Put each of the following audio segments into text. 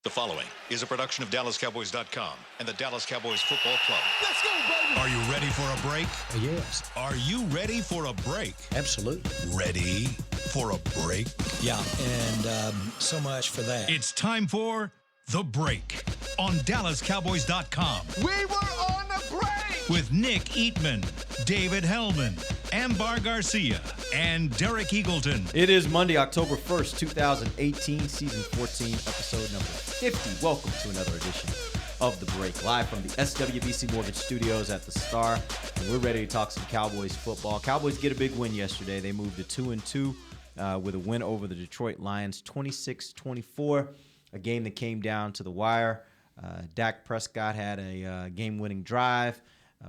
The following is a production of DallasCowboys.com and the Dallas Cowboys Football Club. Let's go, baby! Are you ready for a break? Yes. Are you ready for a break? Absolutely. Ready for a break? Yeah, and so much for that. It's time for The Break on DallasCowboys.com. We were on a break! With Nick Eatman, David Hellman, Ambar Garcia, and Derek Eagleton. It is Monday, October 1st, 2018, season 14, episode number 50. Welcome to another edition of The Break, live from the SWBC Mortgage Studios at the Star. And we're ready to talk some Cowboys football. Cowboys get a big win yesterday. They moved to 2-2 with a win over the Detroit Lions, 26-24, a game that came down to the wire. Dak Prescott had a game-winning drive.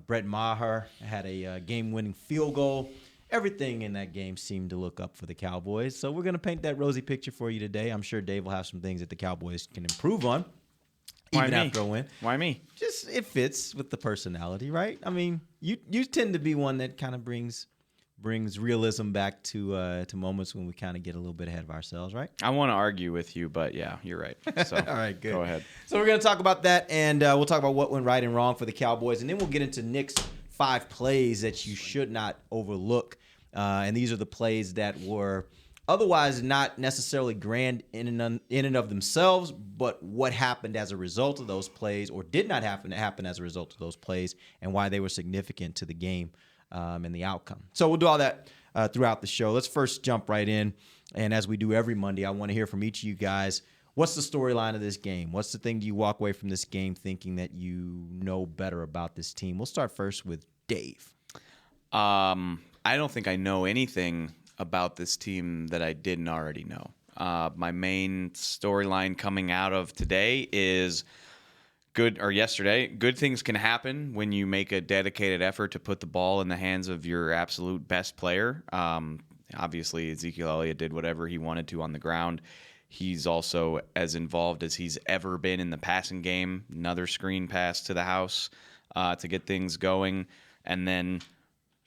Brett Maher had a game-winning field goal. Everything in that game seemed to look up for the Cowboys. So we're going to paint that rosy picture for you today. I'm sure Dave will have some things that the Cowboys can improve on, even after a win. Why me? Just it fits with the personality, right? I mean, you tend to be one that kind of brings realism back to moments when we kind of get a little bit ahead of ourselves, right? I want to argue with you, but yeah, you're right. So all right, good. Go ahead. So we're going to talk about that, and we'll talk about what went right and wrong for the Cowboys, and then we'll get into Nick's 5 plays that you should not overlook. And these are the plays that were otherwise not necessarily grand in and of themselves, but what happened as a result of those plays, or did not happen as a result of those plays, and why they were significant to the game and the outcome. So we'll do all that throughout the show. Let's first jump right in, and as we do every Monday, I want to hear from each of you guys. What's the storyline of this game? What's the thing you walk away from this game thinking that you know better about this team? We'll start first with Dave. I don't think I know anything about this team that I didn't already know. My main storyline coming out of today is yesterday, good things can happen when you make a dedicated effort to put the ball in the hands of your absolute best player. Obviously, Ezekiel Elliott did whatever he wanted to on the ground. He's also as involved as he's ever been in the passing game. Another screen pass to the house to get things going. And then,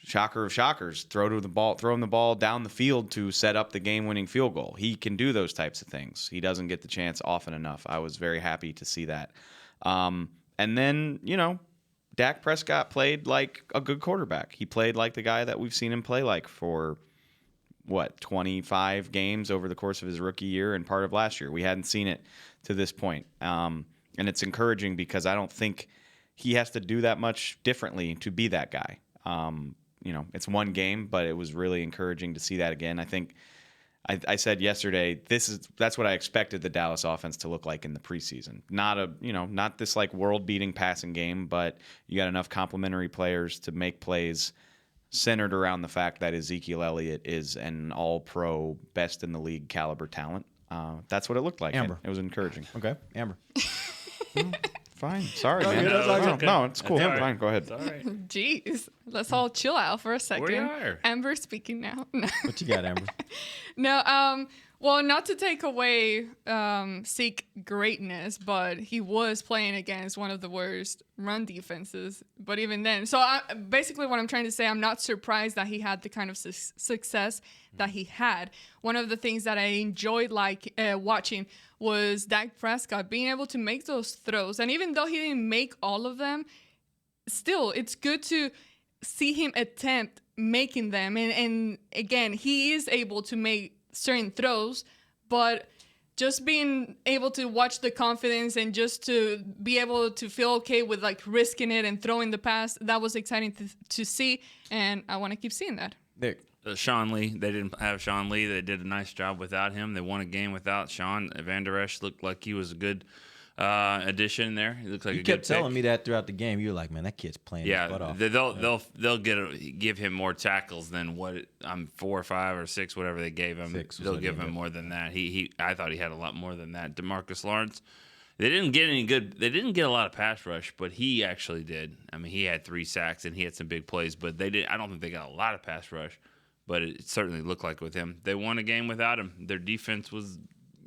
shocker of shockers, throwing the ball down the field to set up the game-winning field goal. He can do those types of things. He doesn't get the chance often enough. I was very happy to see that. And then, Dak Prescott played like a good quarterback. He played like the guy that we've seen him play like for 25 games over the course of his rookie year and part of last year. We hadn't seen it to this point. And it's encouraging because I don't think he has to do that much differently to be that guy. It's one game, but it was really encouraging to see that again. I think I said yesterday, that's what I expected the Dallas offense to look like in the preseason. Not this like world-beating passing game, but you got enough complementary players to make plays centered around the fact that Ezekiel Elliott is an all-pro, best in the league caliber talent. That's what it looked like. Amber. It was encouraging. Okay, Amber. Fine. Sorry, man. Okay. No, it's cool. Right. Fine. Go ahead. It's all right. Jeez, let's all chill out for a second. We are. Amber speaking now. No. What you got, Amber? No, well, not to take away Zeke greatness, but he was playing against one of the worst run defenses. But even then, basically what I'm trying to say, I'm not surprised that he had the kind of success that he had. One of the things that I enjoyed watching was Dak Prescott being able to make those throws. And even though he didn't make all of them, still, it's good to see him attempt making them. And again, he is able to make certain throws, but just being able to watch the confidence and just to be able to feel okay with like risking it and throwing the pass, that was exciting to see, and I want to keep seeing that. Nick. Sean Lee, they didn't have Sean Lee. They did a nice job without him. They won a game without Sean. Van Der Esch looked like he was a good addition there. He looks like You a good kept telling pick. me that throughout the game. You were like, man, that kid's playing his butt off. They'll give him more tackles than what 4 or 5 or 6, whatever they gave him. They'll give him more than that. I thought he had a lot more than that. DeMarcus Lawrence, they didn't get a lot of pass rush, but he actually did. I mean, he had 3 sacks and he had some big plays, but I don't think they got a lot of pass rush, but it certainly looked like with him. They won a game without him. Their defense was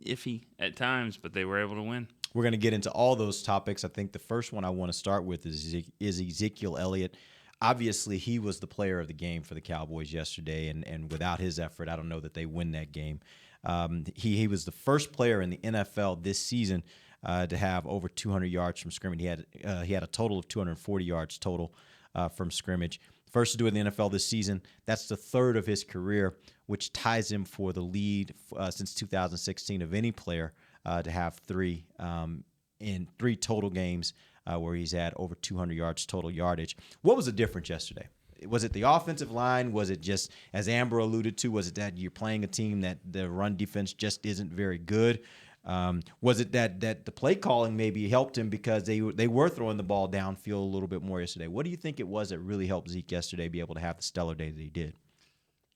iffy at times, but they were able to win. We're going to get into all those topics. I think the first one I want to start with is Ezekiel Elliott. Obviously, he was the player of the game for the Cowboys yesterday, and without his effort, I don't know that they win that game. He was the first player in the NFL this season to have over 200 yards from scrimmage. He had a total of 240 yards total from scrimmage. First to do it in the NFL this season. That's the third of his career, which ties him for the lead since 2016 of any player to have three in 3 total games where he's had over 200 yards total yardage. What was the difference yesterday? Was it the offensive line? Was it just, as Amber alluded to, was it that you're playing a team that the run defense just isn't very good? Was it that the play calling maybe helped him because they were throwing the ball downfield a little bit more yesterday? What do you think it was that really helped Zeke yesterday be able to have the stellar day that he did?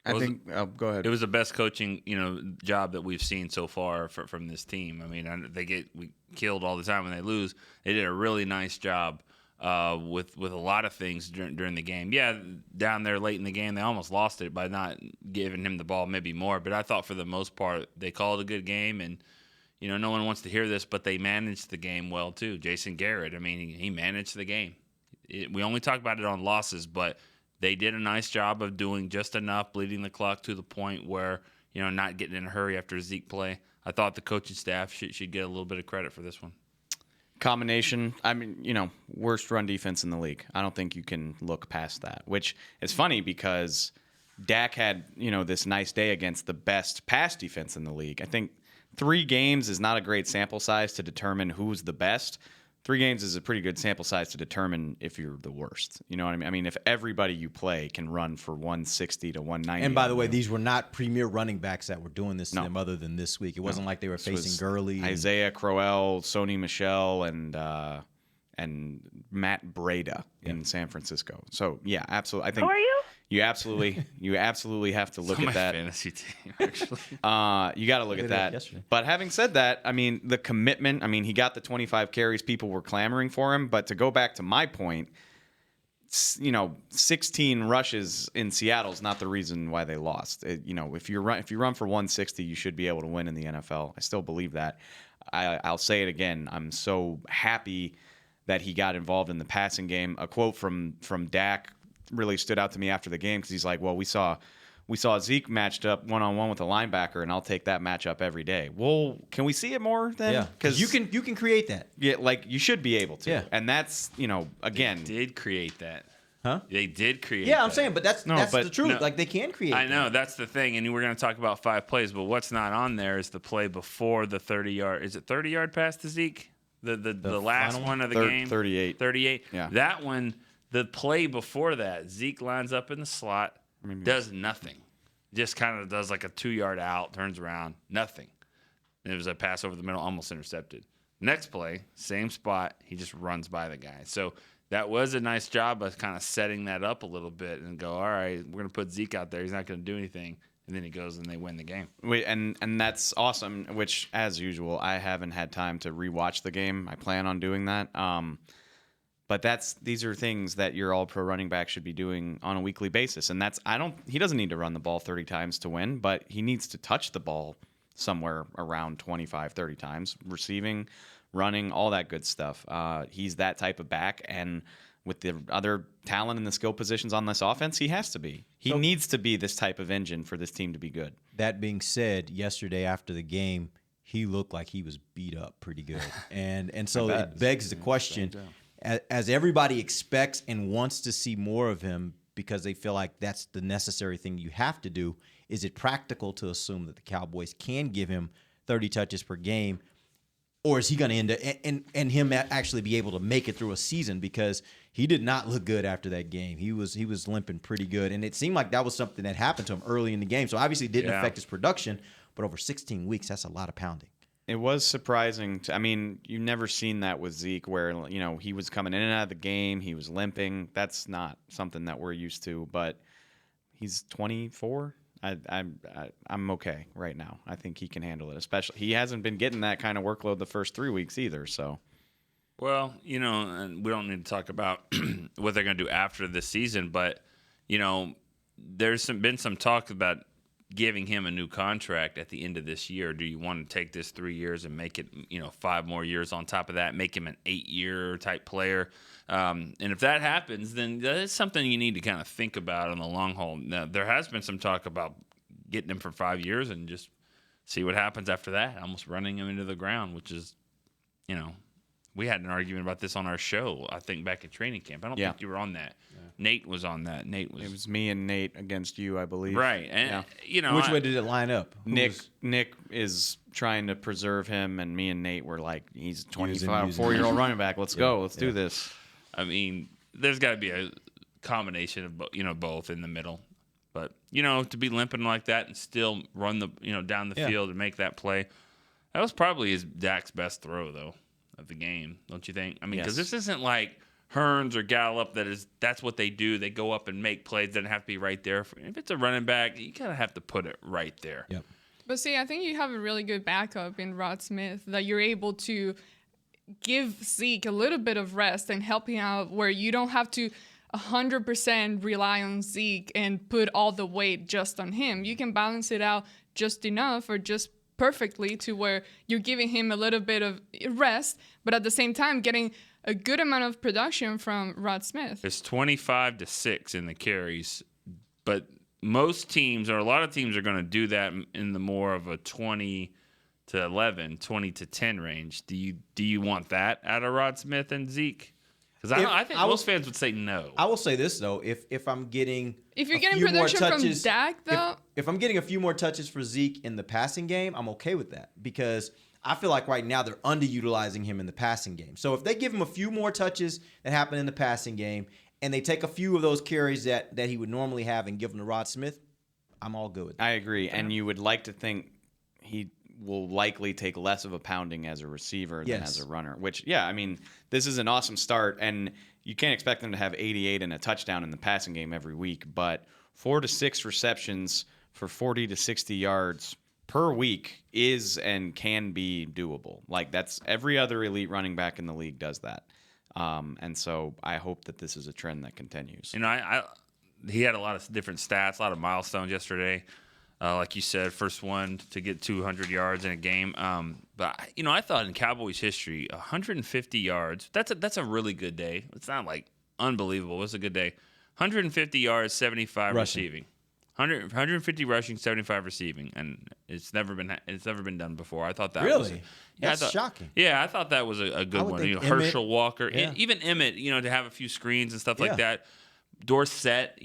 I think. Go ahead. It was the best coaching, job that we've seen so far from this team. I mean, we killed all the time when they lose. They did a really nice job with a lot of things during the game. Yeah, down there late in the game, they almost lost it by not giving him the ball maybe more. But I thought for the most part they called a good game, and no one wants to hear this, but they managed the game well too. Jason Garrett, I mean, he managed the game. We only talk about it on losses, but they did a nice job of doing just enough, bleeding the clock to the point where, not getting in a hurry after a Zeke play. I thought the coaching staff should get a little bit of credit for this one. Combination, I mean, worst run defense in the league. I don't think you can look past that, which is funny because Dak had, this nice day against the best pass defense in the league. I think 3 games is not a great sample size to determine who's the best. 3 games is a pretty good sample size to determine if you're the worst. You know what I mean? I mean, if everybody you play can run for 160 to 190. And by the way, these were not premier running backs that were doing this to them other than this week. It wasn't like they were This facing was Gurley. Isaiah Crowell, Sony Michel, and Matt Breida in San Francisco. So, yeah, absolutely. I think Who are you? You absolutely have to look It's on at my that. fantasy team, actually. You got to look at that. yesterday. But having said that, I mean, the commitment, I mean, he got the 25 carries. People were clamoring for him. But to go back to my point, 16 rushes in Seattle is not the reason why they lost. If you run for 160, you should be able to win in the NFL. I still believe that. I'll say it again. I'm so happy that he got involved in the passing game. A quote from Dak really stood out to me after the game because he's like, well, we saw Zeke matched up one-on-one with a linebacker, and I'll take that matchup every day. Well, can we see it more then? Yeah, because you can create that. Yeah, like you should be able to. Yeah. And that's, again. They did create that. Huh? They did create Yeah, I'm that. saying, but that's the truth. no. Like, they can create I know, that. that's the thing. And we're going to talk about 5 plays, but what's not on there is the play before the 30-yard. Is it 30-yard pass to Zeke? The last final one of the game? 38. 38. Yeah. That one, the play before that, Zeke lines up in the slot, does nothing. Just kind of does like a 2-yard out, turns around, nothing. And it was a pass over the middle, almost intercepted. Next play, same spot, he just runs by the guy. So that was a nice job of kind of setting that up a little bit and go, all right, we're going to put Zeke out there. He's not going to do anything. And then he goes and they win the game. And that's awesome, which, as usual, I haven't had time to rewatch the game. I plan on doing that. But these are things that your all-pro running back should be doing on a weekly basis. And he doesn't need to run the ball 30 times to win, but he needs to touch the ball somewhere around 25, 30 times, receiving, running, all that good stuff. He's that type of back, and with the other talent and the skill positions on this offense, he has to be. He needs to be this type of engine for this team to be good. That being said, yesterday after the game, he looked like he was beat up pretty good. And so it begs the question, as everybody expects and wants to see more of him because they feel like that's the necessary thing you have to do, is it practical to assume that the Cowboys can give him 30 touches per game? Or is he going to end up and him actually be able to make it through a season? Because he did not look good after that game. He was limping pretty good, and it seemed like that was something that happened to him early in the game. So obviously it didn't affect his production, but over 16 weeks, that's a lot of pounding. It was surprising. You've never seen that with Zeke where, he was coming in and out of the game. He was limping. That's not something that we're used to, but he's 24. I'm okay right now. I think he can handle it. Especially, he hasn't been getting that kind of workload the first 3 weeks either. So, well, and we don't need to talk about what they're going to do after this season, but there's been some talk about giving him a new contract at the end of this year. Do you want to take this 3 years and make it 5 more years on top of that, make him an 8-year type player? And if that happens, then that's something you need to kind of think about on the long haul. Now, there has been some talk about getting him for 5 years and just see what happens after that, almost running him into the ground, which is we had an argument about this on our show, I think, back at training camp. I don't think you were on that. Yeah. Nate was on that. It was me and Nate against you, I believe. Right. And, which way did it line up? Nick is trying to preserve him, and me and Nate were like, he's a 24-year-old running back. Let's go. Let's do this. I mean, there's got to be a combination of both in the middle. But, to be limping like that and still run the down the field and make that play, that was probably Dak's best throw, though, of the game, don't you think? I mean, because this isn't like Hearns or Gallup that's what they do. They go up and make plays. Doesn't have to be right there. If it's a running back, you kind of have to put it right there. Yep. But see, I think you have a really good backup in Rod Smith that you're able to give Zeke a little bit of rest and help him out where you don't have to 100% rely on Zeke and put all the weight just on him. You can balance it out just enough or just perfectly to where you're giving him a little bit of rest, but at the same time getting a good amount of production from Rod Smith. It's 25-6 in the carries, but most teams or a lot of teams are going to do that in the more of a 20-11, 20-10 range. Do you want that out of Rod Smith and Zeke? Because I think most fans would say no. I will say this though: if I'm getting production from Dak, though, if I'm getting a few more touches for Zeke in the passing game, I'm okay with that because I feel like right now they're underutilizing him in the passing game. So if they give him a few more touches that happen in the passing game, and they take a few of those carries that he would normally have and give them to Rod Smith, I'm all good with that. I agree, and you would like to think he will likely take less of a pounding as a receiver than as a runner, which, I mean, this is an awesome start, and you can't expect them to have 88 and a touchdown in the passing game every week, but 4 to 6 receptions for 40 to 60 yards per week is and can be doable. Like, that's every other elite running back in the league does that. And so I hope that this is a trend that continues. He had a lot of different stats, a lot of milestones yesterday. Like you said, first one to get 200 yards in a game. But I thought in Cowboys history, 150 yards. That's a really good day. It's not like unbelievable. It's a good day. 150 yards, 75 receiving. 150 rushing, 75 receiving, and it's never been done before. I thought that really. That's shocking. Yeah, I thought that was a good one. Herschel Walker, even Emmett, to have a few screens and stuff like that. Dorsett,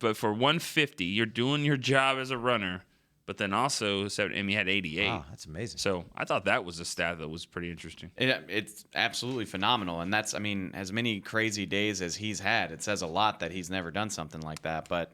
but for 150, you're doing your job as a runner, but then also, he had 88. Wow, that's amazing. So I thought that was a stat that was pretty interesting. It's absolutely phenomenal, and that's, as many crazy days as he's had, it says a lot that he's never done something like that, but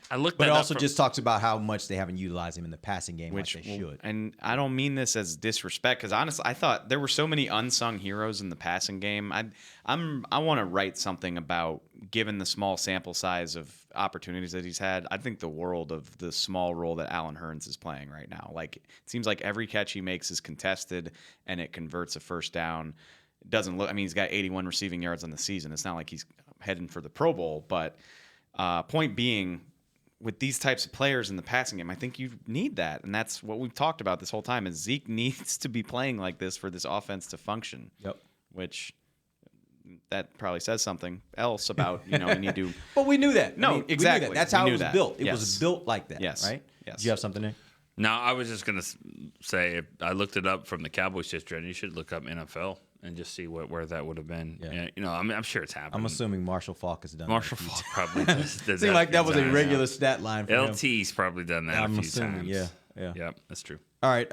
I looked but that it up also just talks about how much they haven't utilized him in the passing game, which they should. And I don't mean this as disrespect, because honestly, I thought there were so many unsung heroes in the passing game. I want to write something about, given the small sample size of opportunities that he's had, I think the world of the small role that Allen Hurns is playing right now. Like, it seems like every catch he makes is contested, and it converts a first down. It doesn't look. He's got 81 receiving yards on the season. It's not like he's heading for the Pro Bowl, but point being, with these types of players in the passing game, I think you need that. And that's what we've talked about this whole time, is Zeke needs to be playing like this for this offense to function. Yep. Which that probably says something else about, we need to. But we knew that. No, exactly. That's how it was built. It was built like that, yes. right? Yes. Do you have something there? No, I was just going to say, I looked it up from the Cowboys history, and you should look up NFL and just see where that would have been. Yeah. I'm sure it's happened. I'm assuming Marshall Falk has done Marshall Falk probably did that. Seemed like that was a regular stat line for him. LT's probably done that a few times. Yeah. Yep, that's true. All right,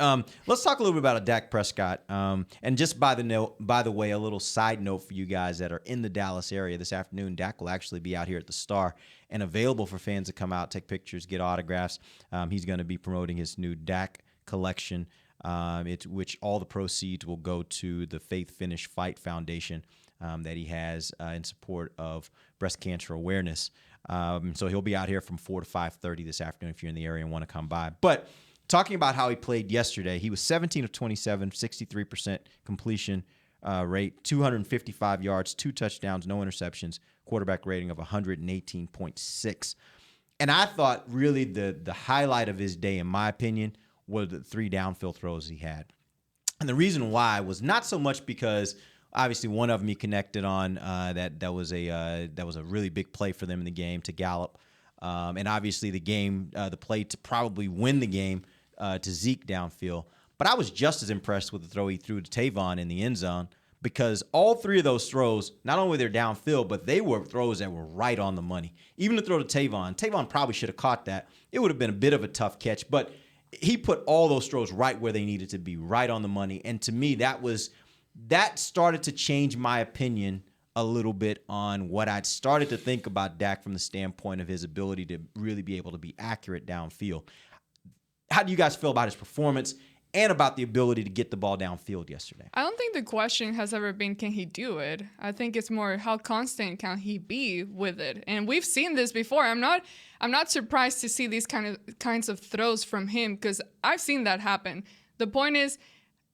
let's talk a little bit about Dak Prescott. And just by the way, a little side note for you guys that are in the Dallas area this afternoon, Dak will actually be out here at the Star and available for fans to come out, take pictures, get autographs. He's going to be promoting his new Dak collection, which all the proceeds will go to the Faith Finish Fight Foundation that he has in support of breast cancer awareness. So he'll be out here from 4 to 5:30 this afternoon if you're in the area and want to come by. But talking about how he played yesterday, he was 17 of 27, 63% completion rate, 255 yards, 2 touchdowns, no interceptions, quarterback rating of 118.6. And I thought really the highlight of his day, in my opinion, were the 3 downfield throws he had. And the reason why was not so much because obviously one of them he connected on that was a really big play for them in the game to Gallup. And obviously the play to probably win the game to Zeke downfield. But I was just as impressed with the throw he threw to Tavon in the end zone, because all three of those throws, not only were they downfield, but they were throws that were right on the money. Even the throw to Tavon probably should have caught that. It would have been a bit of a tough catch, but he put all those throws right where they needed to be, right on the money. And to me, that started to change my opinion a little bit on what I'd started to think about Dak from the standpoint of his ability to really be able to be accurate downfield. How do you guys feel about his performance and about the ability to get the ball downfield yesterday? I don't think the question has ever been, can he do it? I think it's more, how constant can he be with it? And we've seen this before. I'm not surprised to see these kinds of throws from him, because I've seen that happen. The point is,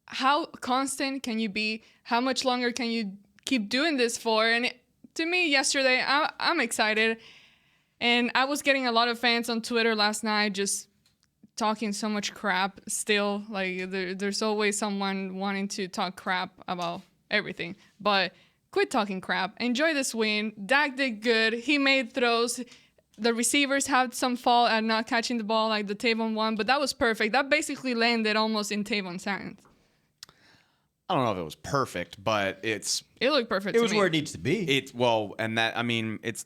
how constant can you be? How much longer can you keep doing this for? And to me, yesterday, I'm excited. And I was getting a lot of fans on Twitter last night just talking so much crap still. Like, there's always someone wanting to talk crap about everything. But quit talking crap. Enjoy this win. Dak did good. He made throws. The receivers had some fault at not catching the ball, like the Tavon one, but that was perfect. That basically landed almost in Tavon's hands. I don't know if it was perfect, but it looked perfect to me. It was where it needs to be. it's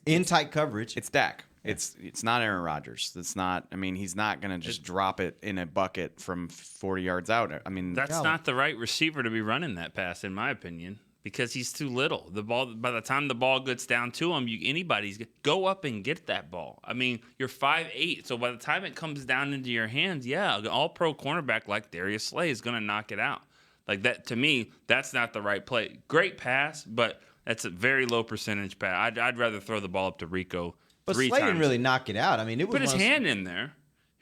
In tight coverage. It's Dak. It's not Aaron Rodgers. It's not. I mean, he's not going to just drop it in a bucket from 40 yards out. I mean, That's not the right receiver to be running that pass, in my opinion, because he's too little. The ball, by the time the ball gets down to him, anybody's go up and get that ball. I mean, you're 5'8", so by the time it comes down into your hands, an all-pro cornerback like Darius Slay is going to knock it out. Like that, to me, that's not the right play. Great pass, but that's a very low percentage pass. I'd rather throw the ball up to Rico But three Slay times. didn't really knock it out. I mean, it was Put his hand in there.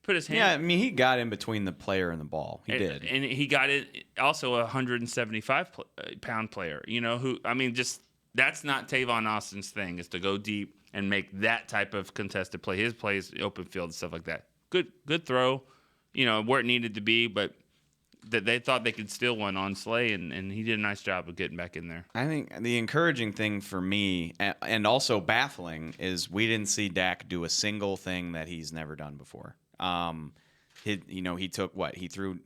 Put his hand. Yeah, I mean, he got in between the player and the ball. He did. And he got it also a 175-pound player, just that's not Tavon Austin's thing, is to go deep and make that type of contested play. His plays, open field and stuff like that. Good throw, where it needed to be, but that they thought they could steal one on Slay, and he did a nice job of getting back in there. I think the encouraging thing for me, and also baffling, is we didn't see Dak do a single thing that he's never done before. He took what? He threw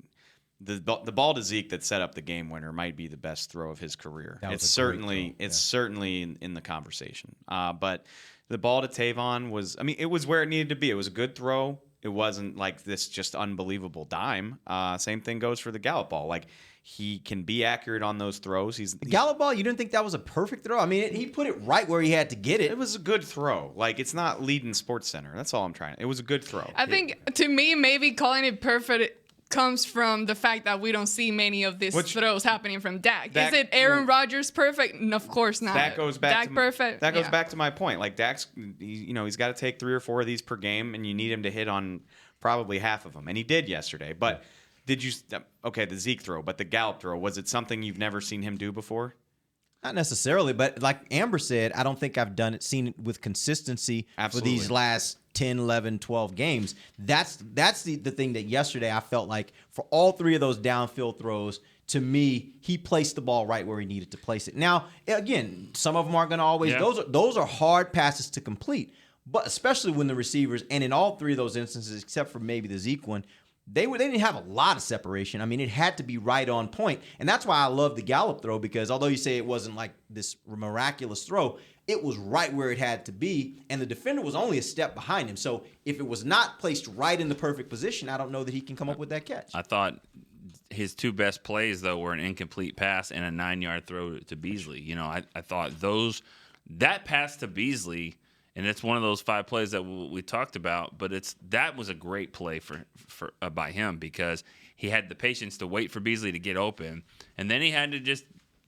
the ball to Zeke that set up the game winner might be the best throw of his career. It's certainly in the conversation. But the ball to Tavon was, it was where it needed to be. It was a good throw. It wasn't like this just unbelievable dime. Same thing goes for the Gallup ball. Like, he can be accurate on those throws. He's Gallup ball, you didn't think that was a perfect throw? I mean, he put it right where he had to get it. It was a good throw. Like, it's not leading Sports Center. That's all I'm trying. It was a good throw. I think, to me, maybe calling it perfect comes from the fact that we don't see many of these throws happening from Dak. Is it Aaron Rodgers perfect? No, of course not. That goes back Dak perfect. That goes back to my point. Like, Dak's, he's got to take 3 or 4 of these per game, and you need him to hit on probably half of them, and he did yesterday. But the Zeke throw, but the Gallup throw, was it something you've never seen him do before? Not necessarily, but like Amber said, I don't think I've seen it with consistency for these last 10, 11, 12 games. That's the thing that yesterday I felt like for all 3 of those downfield throws, to me, he placed the ball right where he needed to place it. Now, again, some of them aren't going to always, those are hard passes to complete, but especially when the receivers, and in all 3 of those instances, except for maybe the Zeke one, they didn't have a lot of separation. I mean, it had to be right on point. And that's why I love the Gallup throw, because although you say it wasn't like this miraculous throw, it was right where it had to be, and the defender was only a step behind him. So if it was not placed right in the perfect position, I don't know that he can come up with that catch. I thought his 2 best plays, though, were an incomplete pass and a 9-yard throw to Beasley. I thought that pass to Beasley, and it's one of those 5 plays that we talked about, but that was a great play for by him, because he had the patience to wait for Beasley to get open, and then he had to just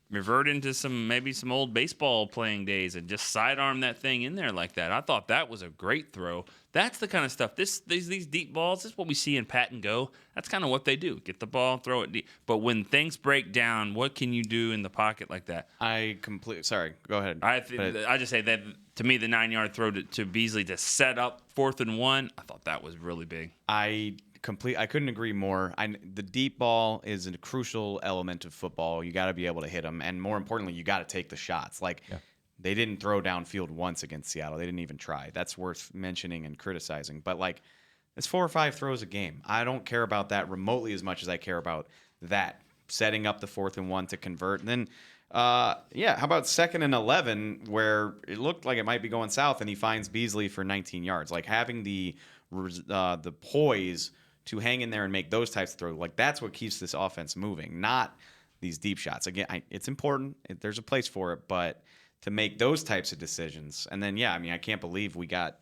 revert into some old baseball playing days and just sidearm that thing in there like that. I thought that was a great throw. That's the kind of stuff. These deep balls, this is what we see in pat and go. That's kind of what they do. Get the ball, throw it deep. But when things break down, what can you do in the pocket like that? Sorry, go ahead. I just say that, to me, the 9-yard throw to Beasley to set up 4th and 1, I thought that was really big. I couldn't agree more. The deep ball is a crucial element of football. You got to be able to hit them, and more importantly, you got to take the shots. They didn't throw downfield once against Seattle. They didn't even try. That's worth mentioning and criticizing. But it's 4 or 5 throws a game. I don't care about that remotely as much as I care about that, setting up the 4th and 1 to convert. And then, how about 2nd and 11 where it looked like it might be going south and he finds Beasley for 19 yards. Like having the poise to hang in there and make those types of throws, like that's what keeps this offense moving, not these deep shots. Again, it's important. There's a place for it, but to make those types of decisions. And then, I can't believe we got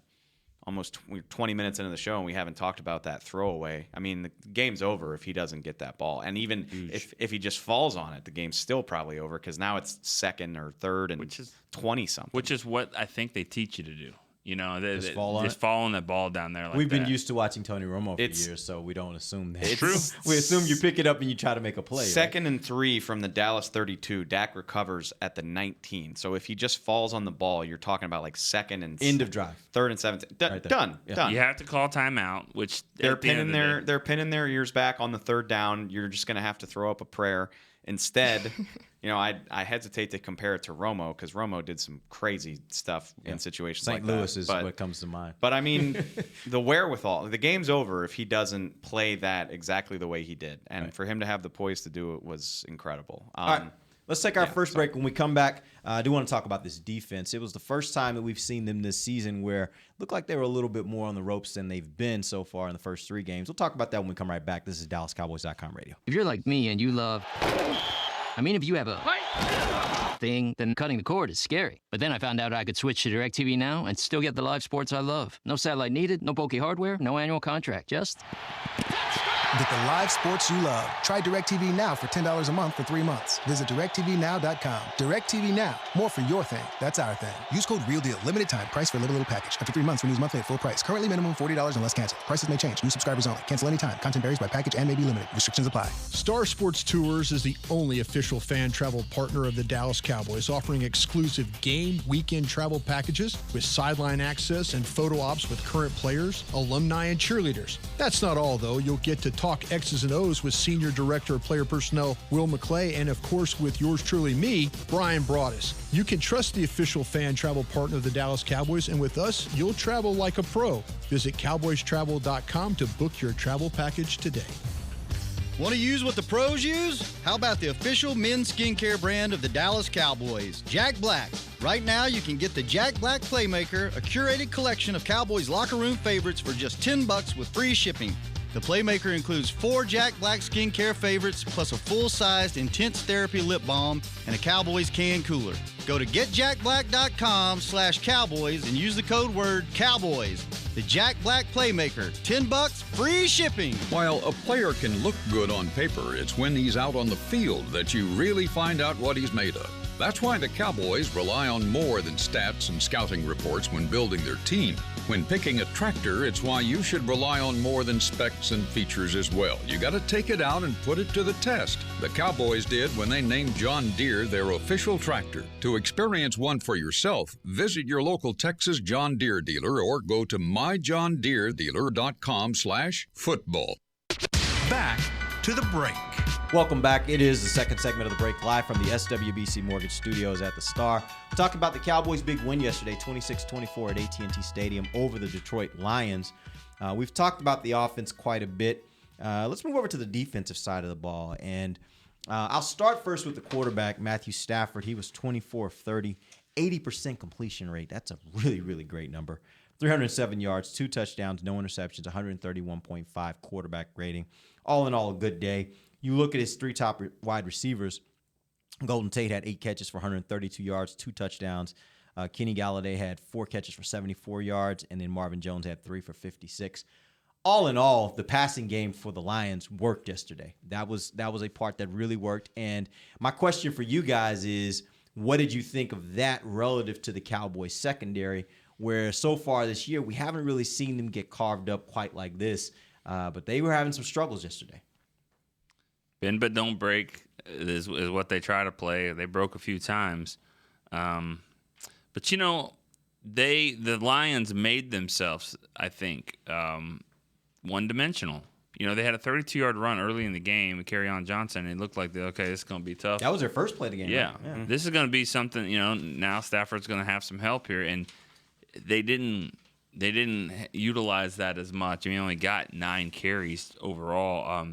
almost 20 minutes into the show and we haven't talked about that throwaway. I mean, the game's over if he doesn't get that ball. And even if he just falls on it, the game's still probably over because now it's 2nd or 3rd and 20-something. Which is what I think they teach you to do. Just fall on that ball down there. We've been used to watching Tony Romo for years, so we don't assume that. It's true. We assume you pick it up and you try to make a play. 2nd and 3 from the Dallas 32. Dak recovers at the 19. So if he just falls on the ball, you're talking about like 2nd and end of drive, 3rd and 17. Done. You have to call timeout, which they're pinning their ears back on the 3rd down. You're just going to have to throw up a prayer. Instead, I hesitate to compare it to Romo because Romo did some crazy stuff in situations like that. St. Louis is what comes to mind. But I mean, the wherewithal, the game's over if he doesn't play that exactly the way he did. And for him to have the poise to do it was incredible. All right. Let's take our first break. When we come back, I do want to talk about this defense. It was the first time that we've seen them this season where it looked like they were a little bit more on the ropes than they've been so far in the first 3 games. We'll talk about that when we come right back. This is DallasCowboys.com radio. If you're like me and you love... if you have a thing, then cutting the cord is scary. But then I found out I could switch to DirecTV Now and still get the live sports I love. No satellite needed, no bulky hardware, no annual contract, just... Get the live sports you love. Try DirecTV Now for $10 a month for 3 months. Visit DirecTVNow.com. DirecTV Now. More for your thing. That's our thing. Use code REALDEAL. Limited time. Price for little package. After 3 months, renews monthly at full price. Currently minimum $40 unless canceled. Prices may change. New subscribers only. Cancel anytime. Content varies by package and may be limited. Restrictions apply. Star Sports Tours is the only official fan travel partner of the Dallas Cowboys, offering exclusive game weekend travel packages with sideline access and photo ops with current players, alumni, and cheerleaders. That's not all, though. You'll get to talk X's and O's with Senior Director of Player Personnel Will McClay, and of course with yours truly, me, Brian Broaddus. You can trust the official fan travel partner of the Dallas Cowboys, and with us, you'll travel like a pro. Visit cowboystravel.com to book your travel package today. Want to use what the pros use? How about the official men's skincare brand of the Dallas Cowboys, Jack Black? Right now, you can get the Jack Black Playmaker, a curated collection of Cowboys locker room favorites for just $10 with free shipping. The Playmaker includes 4 Jack Black skincare favorites, plus a full-sized Intense Therapy lip balm and a Cowboys can cooler. Go to getjackblack.com/Cowboys and use the code word Cowboys. The Jack Black Playmaker, $10, free shipping. While a player can look good on paper, it's when he's out on the field that you really find out what he's made of. That's why the Cowboys rely on more than stats and scouting reports when building their team. When picking a tractor, it's why you should rely on more than specs and features as well. You got to take it out and put it to the test. The Cowboys did when they named John Deere their official tractor. To experience one for yourself, visit your local Texas John Deere dealer or go to myjohndeeredealer.com/football. Back to the break. Welcome back. It is the second segment of the break, live from the SWBC Mortgage Studios at the Star. We're talking about the Cowboys' big win yesterday, 26-24 at AT&T Stadium over the Detroit Lions. We've talked about the offense quite a bit. Let's move over to the defensive side of the ball. And I'll start first with the quarterback, Matthew Stafford. He was 24 of 30, 80% completion rate. That's a really, really great number. 307 yards, 2 touchdowns, no interceptions, 131.5 quarterback rating. All in all, a good day. You look at his 3 top wide receivers. Golden Tate had 8 catches for 132 yards, 2 touchdowns. Kenny Galladay had 4 catches for 74 yards, and then Marvin Jones had 3 for 56. All in all, the passing game for the Lions worked yesterday. That was a part that really worked. And my question for you guys is, what did you think of that relative to the Cowboys secondary, where so far this year we haven't really seen them get carved up quite like this, but they were having some struggles yesterday. Bend but don't break is what they try to play. They broke a few times. But, the Lions made themselves, I think, one-dimensional. They had a 32-yard run early in the game with Kerryon Johnson, and it looked like, this is going to be tough. That was their first play of the game. Yeah. Right? Yeah. This is going to be something, now Stafford's going to have some help here, and they didn't utilize that as much. He only got 9 carries overall.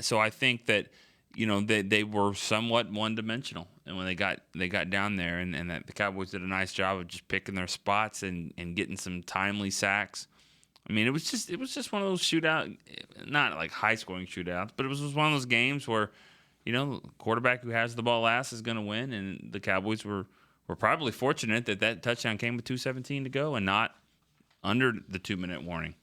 So I think that they were somewhat one-dimensional. And when they got down there, and that the Cowboys did a nice job of just picking their spots and getting some timely sacks. I mean, it was just one of those shootout, not like high-scoring shootouts, but it was just one of those games where, the quarterback who has the ball last is going to win, and the Cowboys were probably fortunate that touchdown came with 2:17 to go and not under the 2-minute warning.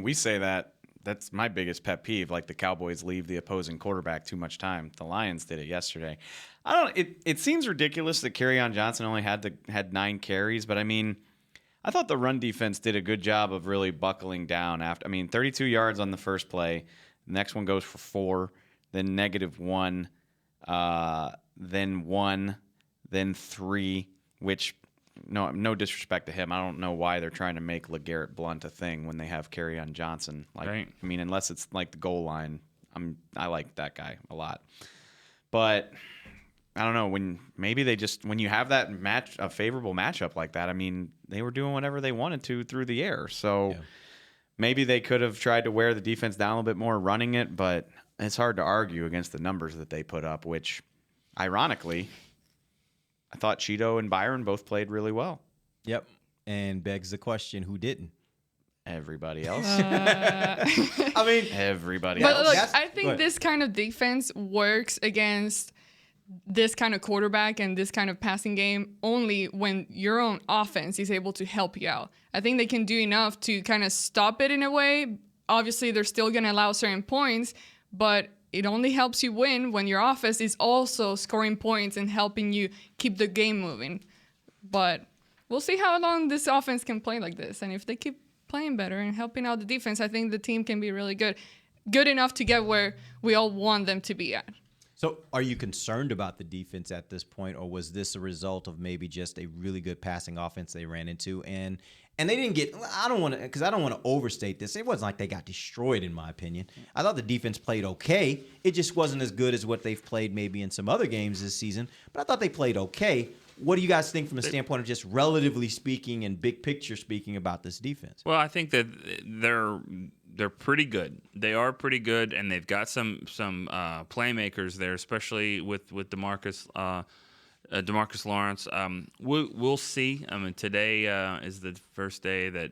We say that. That's my biggest pet peeve. Like the Cowboys leave the opposing quarterback too much time. The Lions did it yesterday. It seems ridiculous that Kerryon Johnson only had 9 carries, but I thought the run defense did a good job of really buckling down after. 32 yards on the first play. The next one goes for 4, then -1, then 1, then 3, which no disrespect to him. I don't know why they're trying to make LeGarrette Blount a thing when they have Kerryon Johnson. Right. Unless it's like the goal line. I like that guy a lot. But I don't know, when you have that a favorable matchup like that, they were doing whatever they wanted to through the air. So maybe they could have tried to wear the defense down a little bit more running it, but it's hard to argue against the numbers that they put up, which ironically, I thought Cheeto and Byron both played really well. Yep. And begs the question, who didn't? Everybody else. Everybody but else. Look, I think this kind of defense works against this kind of quarterback and this kind of passing game only when your own offense is able to help you out. I think they can do enough to kind of stop it in a way. Obviously, they're still going to allow certain points, but it only helps you win when your offense is also scoring points and helping you keep the game moving. But we'll see how long this offense can play like this. And if they keep playing better and helping out the defense, I think the team can be really good. Good enough to get where we all want them to be at. So are you concerned about the defense at this point, or was this a result of maybe just a really good passing offense they ran into? And they didn't get – I don't want to overstate this. It wasn't like they got destroyed, in my opinion. I thought the defense played okay. It just wasn't as good as what they've played maybe in some other games this season. But I thought they played okay. What do you guys think from the standpoint of just relatively speaking and big picture speaking about this defense? Well, I think that they're pretty good. They are pretty good, and they've got some playmakers there, especially with DeMarcus Lawrence. We'll see. Today is the first day that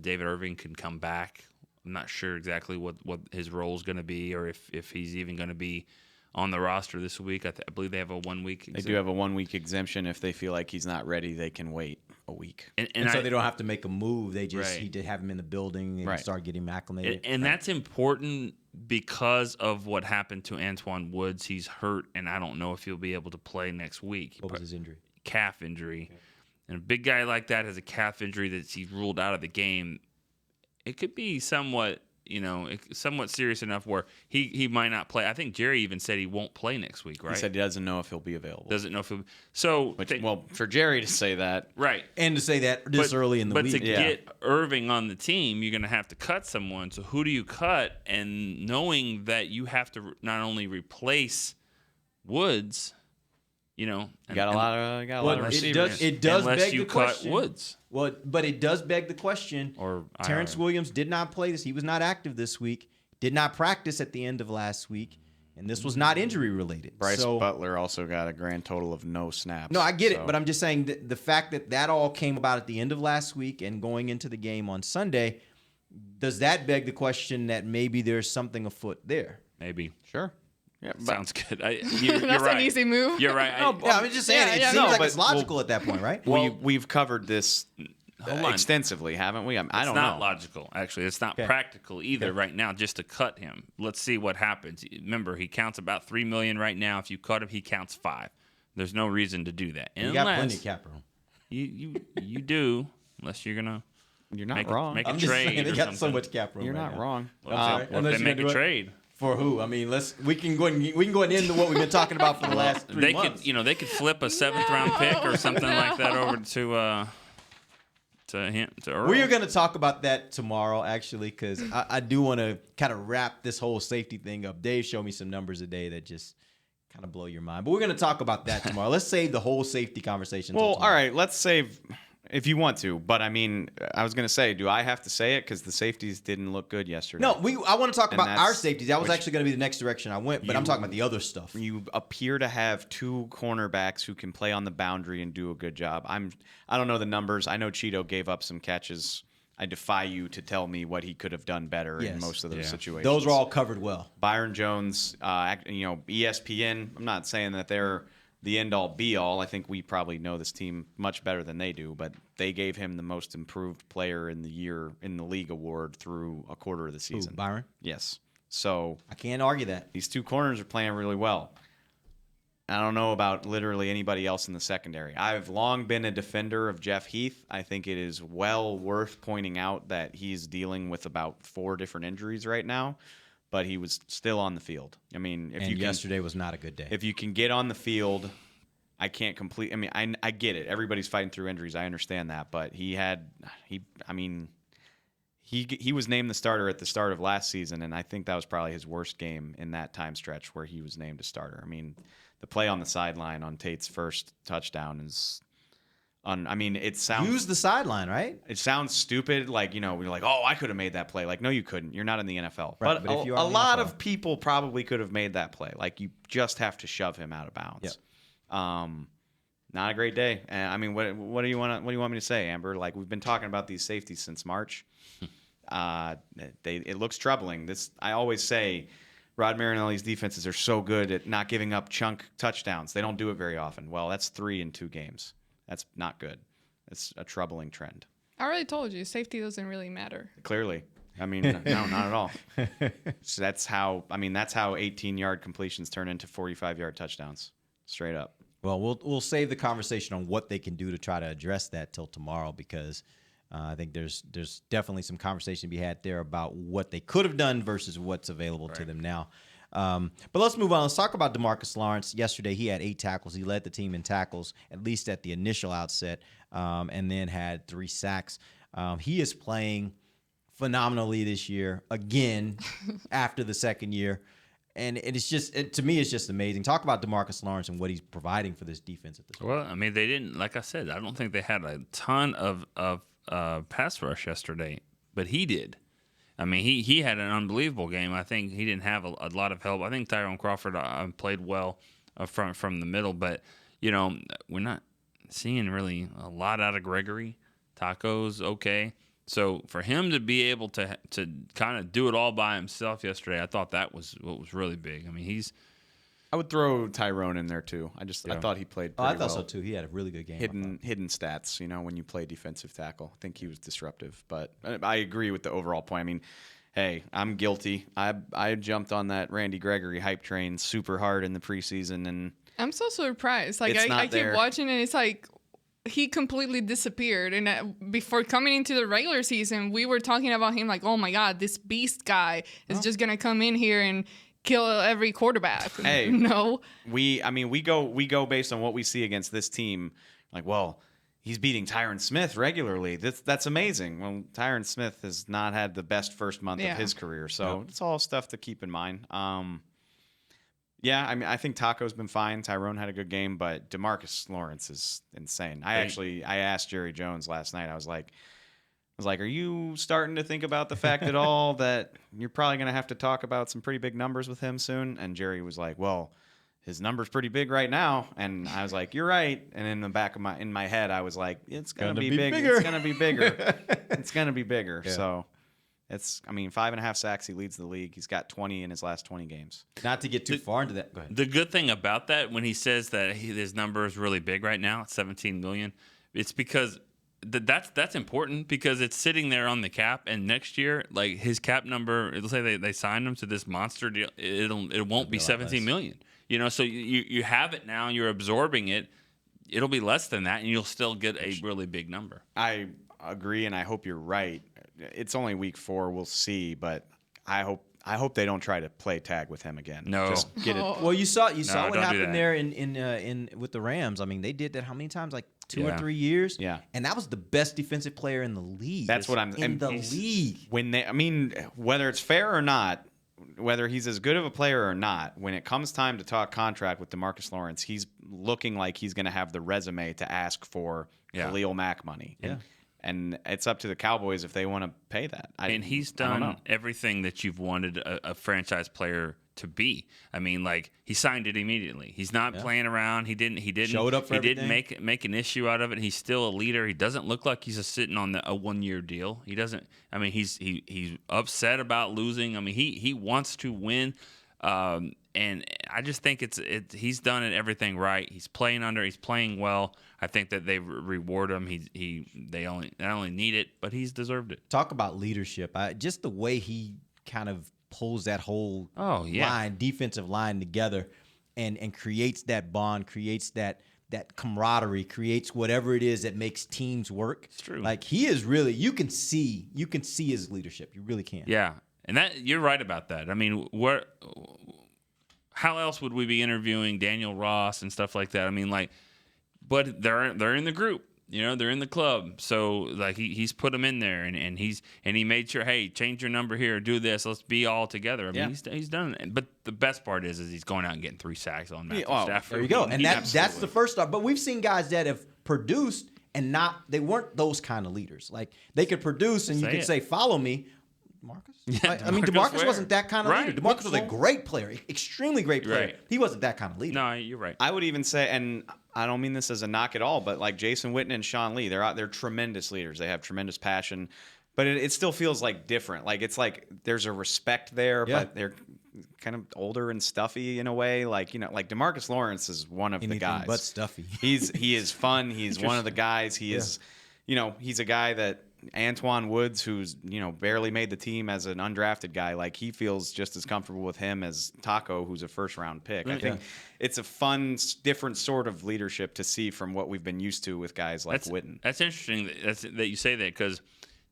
David Irving can come back. I'm not sure exactly what his role is going to be, or if he's even going to be on the roster this week. I believe they have a 1 week exemption. They do have a 1 week exemption. If they feel like he's not ready, they can wait a week. And so they don't have to make a move. They just he did have him in the building and start getting him acclimated. And that's important because of what happened to Antoine Woods. He's hurt, and I don't know if he'll be able to play next week. What was his injury? Calf injury. Okay. And a big guy like that has a calf injury that he's ruled out of the game. It could be somewhat serious enough where he might not play. I think Jerry even said he won't play next week, right? He said he doesn't know if he'll be available. Doesn't know if he'll. So, for Jerry to say that, right, and to say that this early in the week, but to get Irving on the team, you're going to have to cut someone. So who do you cut? And knowing that you have to not only replace Woods, you got a lot of receivers. It does unless beg you the cut question. Woods. Well, but it does beg the question. Or Terrence Williams did not play this. He was not active this week. Did not practice at the end of last week, and this was not injury related. Bryce Butler also got a grand total of no snaps. No, I get it, but I'm just saying the fact that all came about at the end of last week and going into the game on Sunday, does that beg the question that maybe there's something afoot there? Maybe. Sure. Yeah, sounds good. You're That's right. An easy move. You're right. I'm just saying it seems like it's logical at that point, right? We've covered this extensively, haven't we? I don't know. It's not logical, actually. It's not practical either right now just to cut him. Let's see what happens. Remember, he counts about $3 million right now. If you cut him, he counts $5 million. There's no reason to do that. You got plenty of cap room. You do, unless you're gonna. You're not wrong. Make a I'm trade. Just saying they got so much cap room. You're not wrong. What if they make a trade? For who? I mean, we can go ahead and end what we've been talking about for the last 3 months. They could flip a 7th round pick or something like that over to Earl. We are going to talk about that tomorrow, actually, because I do want to kind of wrap this whole safety thing up. Dave showed me some numbers today that just kind of blow your mind. But we're going to talk about that tomorrow. Let's save the whole safety conversation. Well, all right. Let's save if you want to. But I mean, I was going to say, do I have to say it? Because the safeties didn't look good yesterday. No, I want to talk about our safeties. That was actually going to be the next direction I went, but I'm talking about the other stuff. You appear to have two cornerbacks who can play on the boundary and do a good job. I don't know the numbers. I know Cheeto gave up some catches. I defy you to tell me what he could have done better in most of those situations. Those were all covered well. Byron Jones, ESPN. I'm not saying that they're the end-all, be-all. I think we probably know this team much better than they do, but they gave him the most improved player in the year in the league award through a quarter of the season. Who, Byron? Yes. So I can't argue that. These two corners are playing really well. I don't know about literally anybody else in the secondary. I've long been a defender of Jeff Heath. I think it is well worth pointing out that he's dealing with about 4 different injuries right now, but he was still on the field. I mean, yesterday was not a good day. If you can get on the field, I can't complete. I mean, I get it. Everybody's fighting through injuries. I understand that, but he was named the starter at the start of last season, and I think that was probably his worst game in that time stretch where he was named a starter. I mean, the play on the sideline on Tate's first touchdown is it sounds... Use the sideline, right? It sounds stupid, like, we're like, oh, I could have made that play. Like, no, you couldn't. You're not in the NFL. Right, but a lot of people probably could have made that play. Like, you just have to shove him out of bounds. Yep. Not a great day. I mean, what do you want me to say, Amber? Like, we've been talking about these safeties since March. It looks troubling. I always say Rod Marinelli's defenses are so good at not giving up chunk touchdowns. They don't do it very often. Well, that's 3 in 2 games. That's not good. It's a troubling trend. I already told you, safety doesn't really matter. Clearly. I mean, no, not at all. So that's how 18-yard completions turn into 45-yard touchdowns. Straight up. Well, we'll save the conversation on what they can do to try to address that till tomorrow, because I think there's definitely some conversation to be had there about what they could have done versus what's available to them now. But let's move on. Let's talk about DeMarcus Lawrence. Yesterday, he had 8 tackles. He led the team in tackles, at least at the initial outset, and then had 3 sacks. He is playing phenomenally this year, again, after the second year. And it's just, to me, it's just amazing. Talk about DeMarcus Lawrence and what he's providing for this defense at this point. Well, I mean, they didn't, like I said, I don't think they had a ton of pass rush yesterday, but he did. I mean, he had an unbelievable game. I think he didn't have a lot of help. I think Tyrone Crawford played well from the middle, but, we're not seeing really a lot out of Gregory. Taco's okay. So for him to be able to kind of do it all by himself yesterday, I thought that was what was really big. I mean, I would throw Tyrone in there too. I thought he played pretty well. I thought so too. He had a really good game. Hidden stats, when you play defensive tackle. I think he was disruptive. But I agree with the overall point. I mean, hey, I'm guilty. I jumped on that Randy Gregory hype train super hard in the preseason, and I'm so surprised. Like I keep watching, and it's like he completely disappeared. And before coming into the regular season, we were talking about him like, oh my God, this beast guy is just gonna come in here and kill every quarterback. Hey, no. We go based on what we see against this team. Like, well, he's beating Tyron Smith regularly. That's amazing. Well, Tyron Smith has not had the best first month of his career, so it's all stuff to keep in mind. Yeah, I mean, I think Taco's been fine. Tyrone had a good game, but DeMarcus Lawrence is insane. I asked Jerry Jones last night. I was like, are you starting to think about the fact at all that you're probably going to have to talk about some pretty big numbers with him soon? And Jerry was like, well, his number's pretty big right now. And I was like, you're right. And in the back of my head, I was like, it's going to be big. Bigger. It's going to be bigger. It's going to be bigger. Yeah. So it's, 5.5 sacks. He leads the league. He's got 20 in his last 20 games. Not to get too far into that. Go ahead. The good thing about that, when he says that his number is really big right now, it's $17 million, it's because that's important, because it's sitting there on the cap, and next year, like, his cap number, let's say they signed him to this monster deal, it won't be $17 million. So you have it now, you're absorbing it. It'll be less than that, and you'll still get a really big number. I agree, and I hope you're right. It's only week 4. We'll see, but I hope they don't try to play tag with him again. No, just get it. Well, you saw what happened there in with the Rams. I mean, they did that how many times? Like 2 or 3 years. Yeah, and that was the best defensive player in the league. That's what I'm in the league. When whether it's fair or not, whether he's as good of a player or not, when it comes time to talk contract with DeMarcus Lawrence, he's looking like he's going to have the resume to ask for Khalil Mack money. Yeah. And it's up to the Cowboys if they want to pay that. And he's done everything that you've wanted a franchise player to be. I mean, like, he signed it immediately. He's not playing around. He didn't showed up for everything. Didn't make an issue out of it. He's still a leader. He doesn't look like he's just sitting on a 1-year deal. He doesn't. I mean, he's upset about losing. I mean, he wants to win. And I just think he's done everything right. He's playing well. I think that they reward him. They only need it, but he's deserved it. Talk about leadership. Just the way he kind of pulls that whole defensive line together and creates that bond, creates that camaraderie, creates whatever it is that makes teams work. It's true. Like, he is really, you can see his leadership. You really can. Yeah. And that you're right about that. I mean, how else would we be interviewing Daniel Ross and stuff like that? I mean, like, but they're in the group, they're in the club. So like he's put them in there, and he made sure, hey, change your number here, do this, let's be all together. I mean, he's done it. But the best part is he's going out and getting 3 sacks on Matthew Stafford. There you go, and that's the first start. But we've seen guys that have produced and they weren't those kind of leaders. Like, they could produce, and you could say, follow me. DeMarcus? Yeah, I mean, DeMarcus wasn't that kind of leader. DeMarcus was a great player, extremely great player. Right. He wasn't that kind of leader. No, you're right. I would even say, and I don't mean this as a knock at all, but like Jason Witten and Sean Lee, they're tremendous leaders. They have tremendous passion, but it still feels like different. Like, it's like there's a respect there, but they're kind of older and stuffy in a way. Like, like DeMarcus Lawrence is one of the guys. But stuffy. He is fun. He's one of the guys. He is, he's a guy that Antoine Woods, who's barely made the team as an undrafted guy, like, he feels just as comfortable with him as Taco, who's a first-round pick. I think it's a fun, different sort of leadership to see from what we've been used to with guys like Witten. That's interesting that you say that, because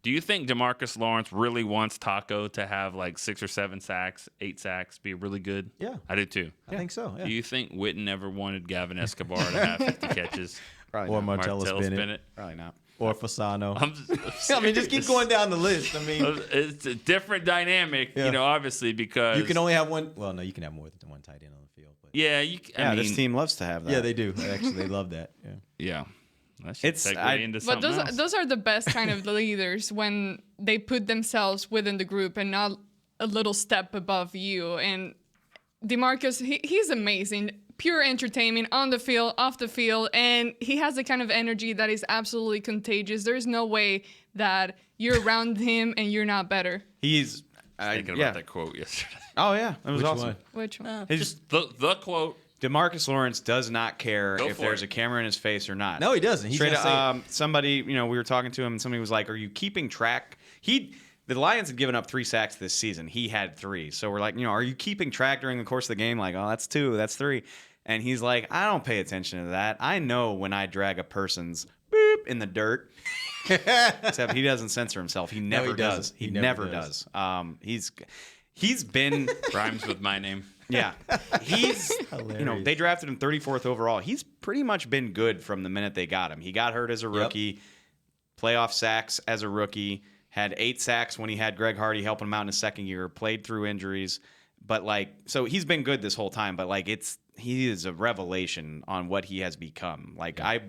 do you think DeMarcus Lawrence really wants Taco to have like 6 or 7 sacks, 8 sacks, be really good? Yeah. I do too. I think so. Yeah. Do you think Witten ever wanted Gavin Escobar to have 50 catches? Probably or not. Martellus Bennett. Probably not. Or Fasano. I mean, just keep going down the list. I mean, it's a different dynamic, obviously, because you can only have one. Well, no, you can have more than one tight end on the field. But this team loves to have that. Yeah, they do. Actually, they love that. Yeah. But those are the best kind of leaders, when they put themselves within the group and not a little step above you. And DeMarcus, he's amazing. Pure entertainment on the field, off the field, and he has the kind of energy that is absolutely contagious. There's no way that you're around him and you're not better. He's thinking about that quote yesterday. Oh yeah, that was Which awesome. One? Which one? Just the quote. DeMarcus Lawrence does not care if there's a camera in his face or not. No, he doesn't. He's Straight up, somebody, we were talking to him, and somebody was like, "Are you keeping track?" The Lions had given up 3 sacks this season. He had 3. So we're like, are you keeping track during the course of the game? Like, oh, that's 2, that's 3. And he's like, I don't pay attention to that. I know when I drag a person's boop in the dirt. Except he doesn't censor himself. He never does. He never does. He's been rhymes with my name. Yeah. He's they drafted him 34th overall. He's pretty much been good from the minute they got him. He got hurt as a rookie, playoff sacks as a rookie, had 8 sacks when he had Greg Hardy helping him out in his second year, played through injuries. But so he's been good this whole time, but he is a revelation on what he has become. I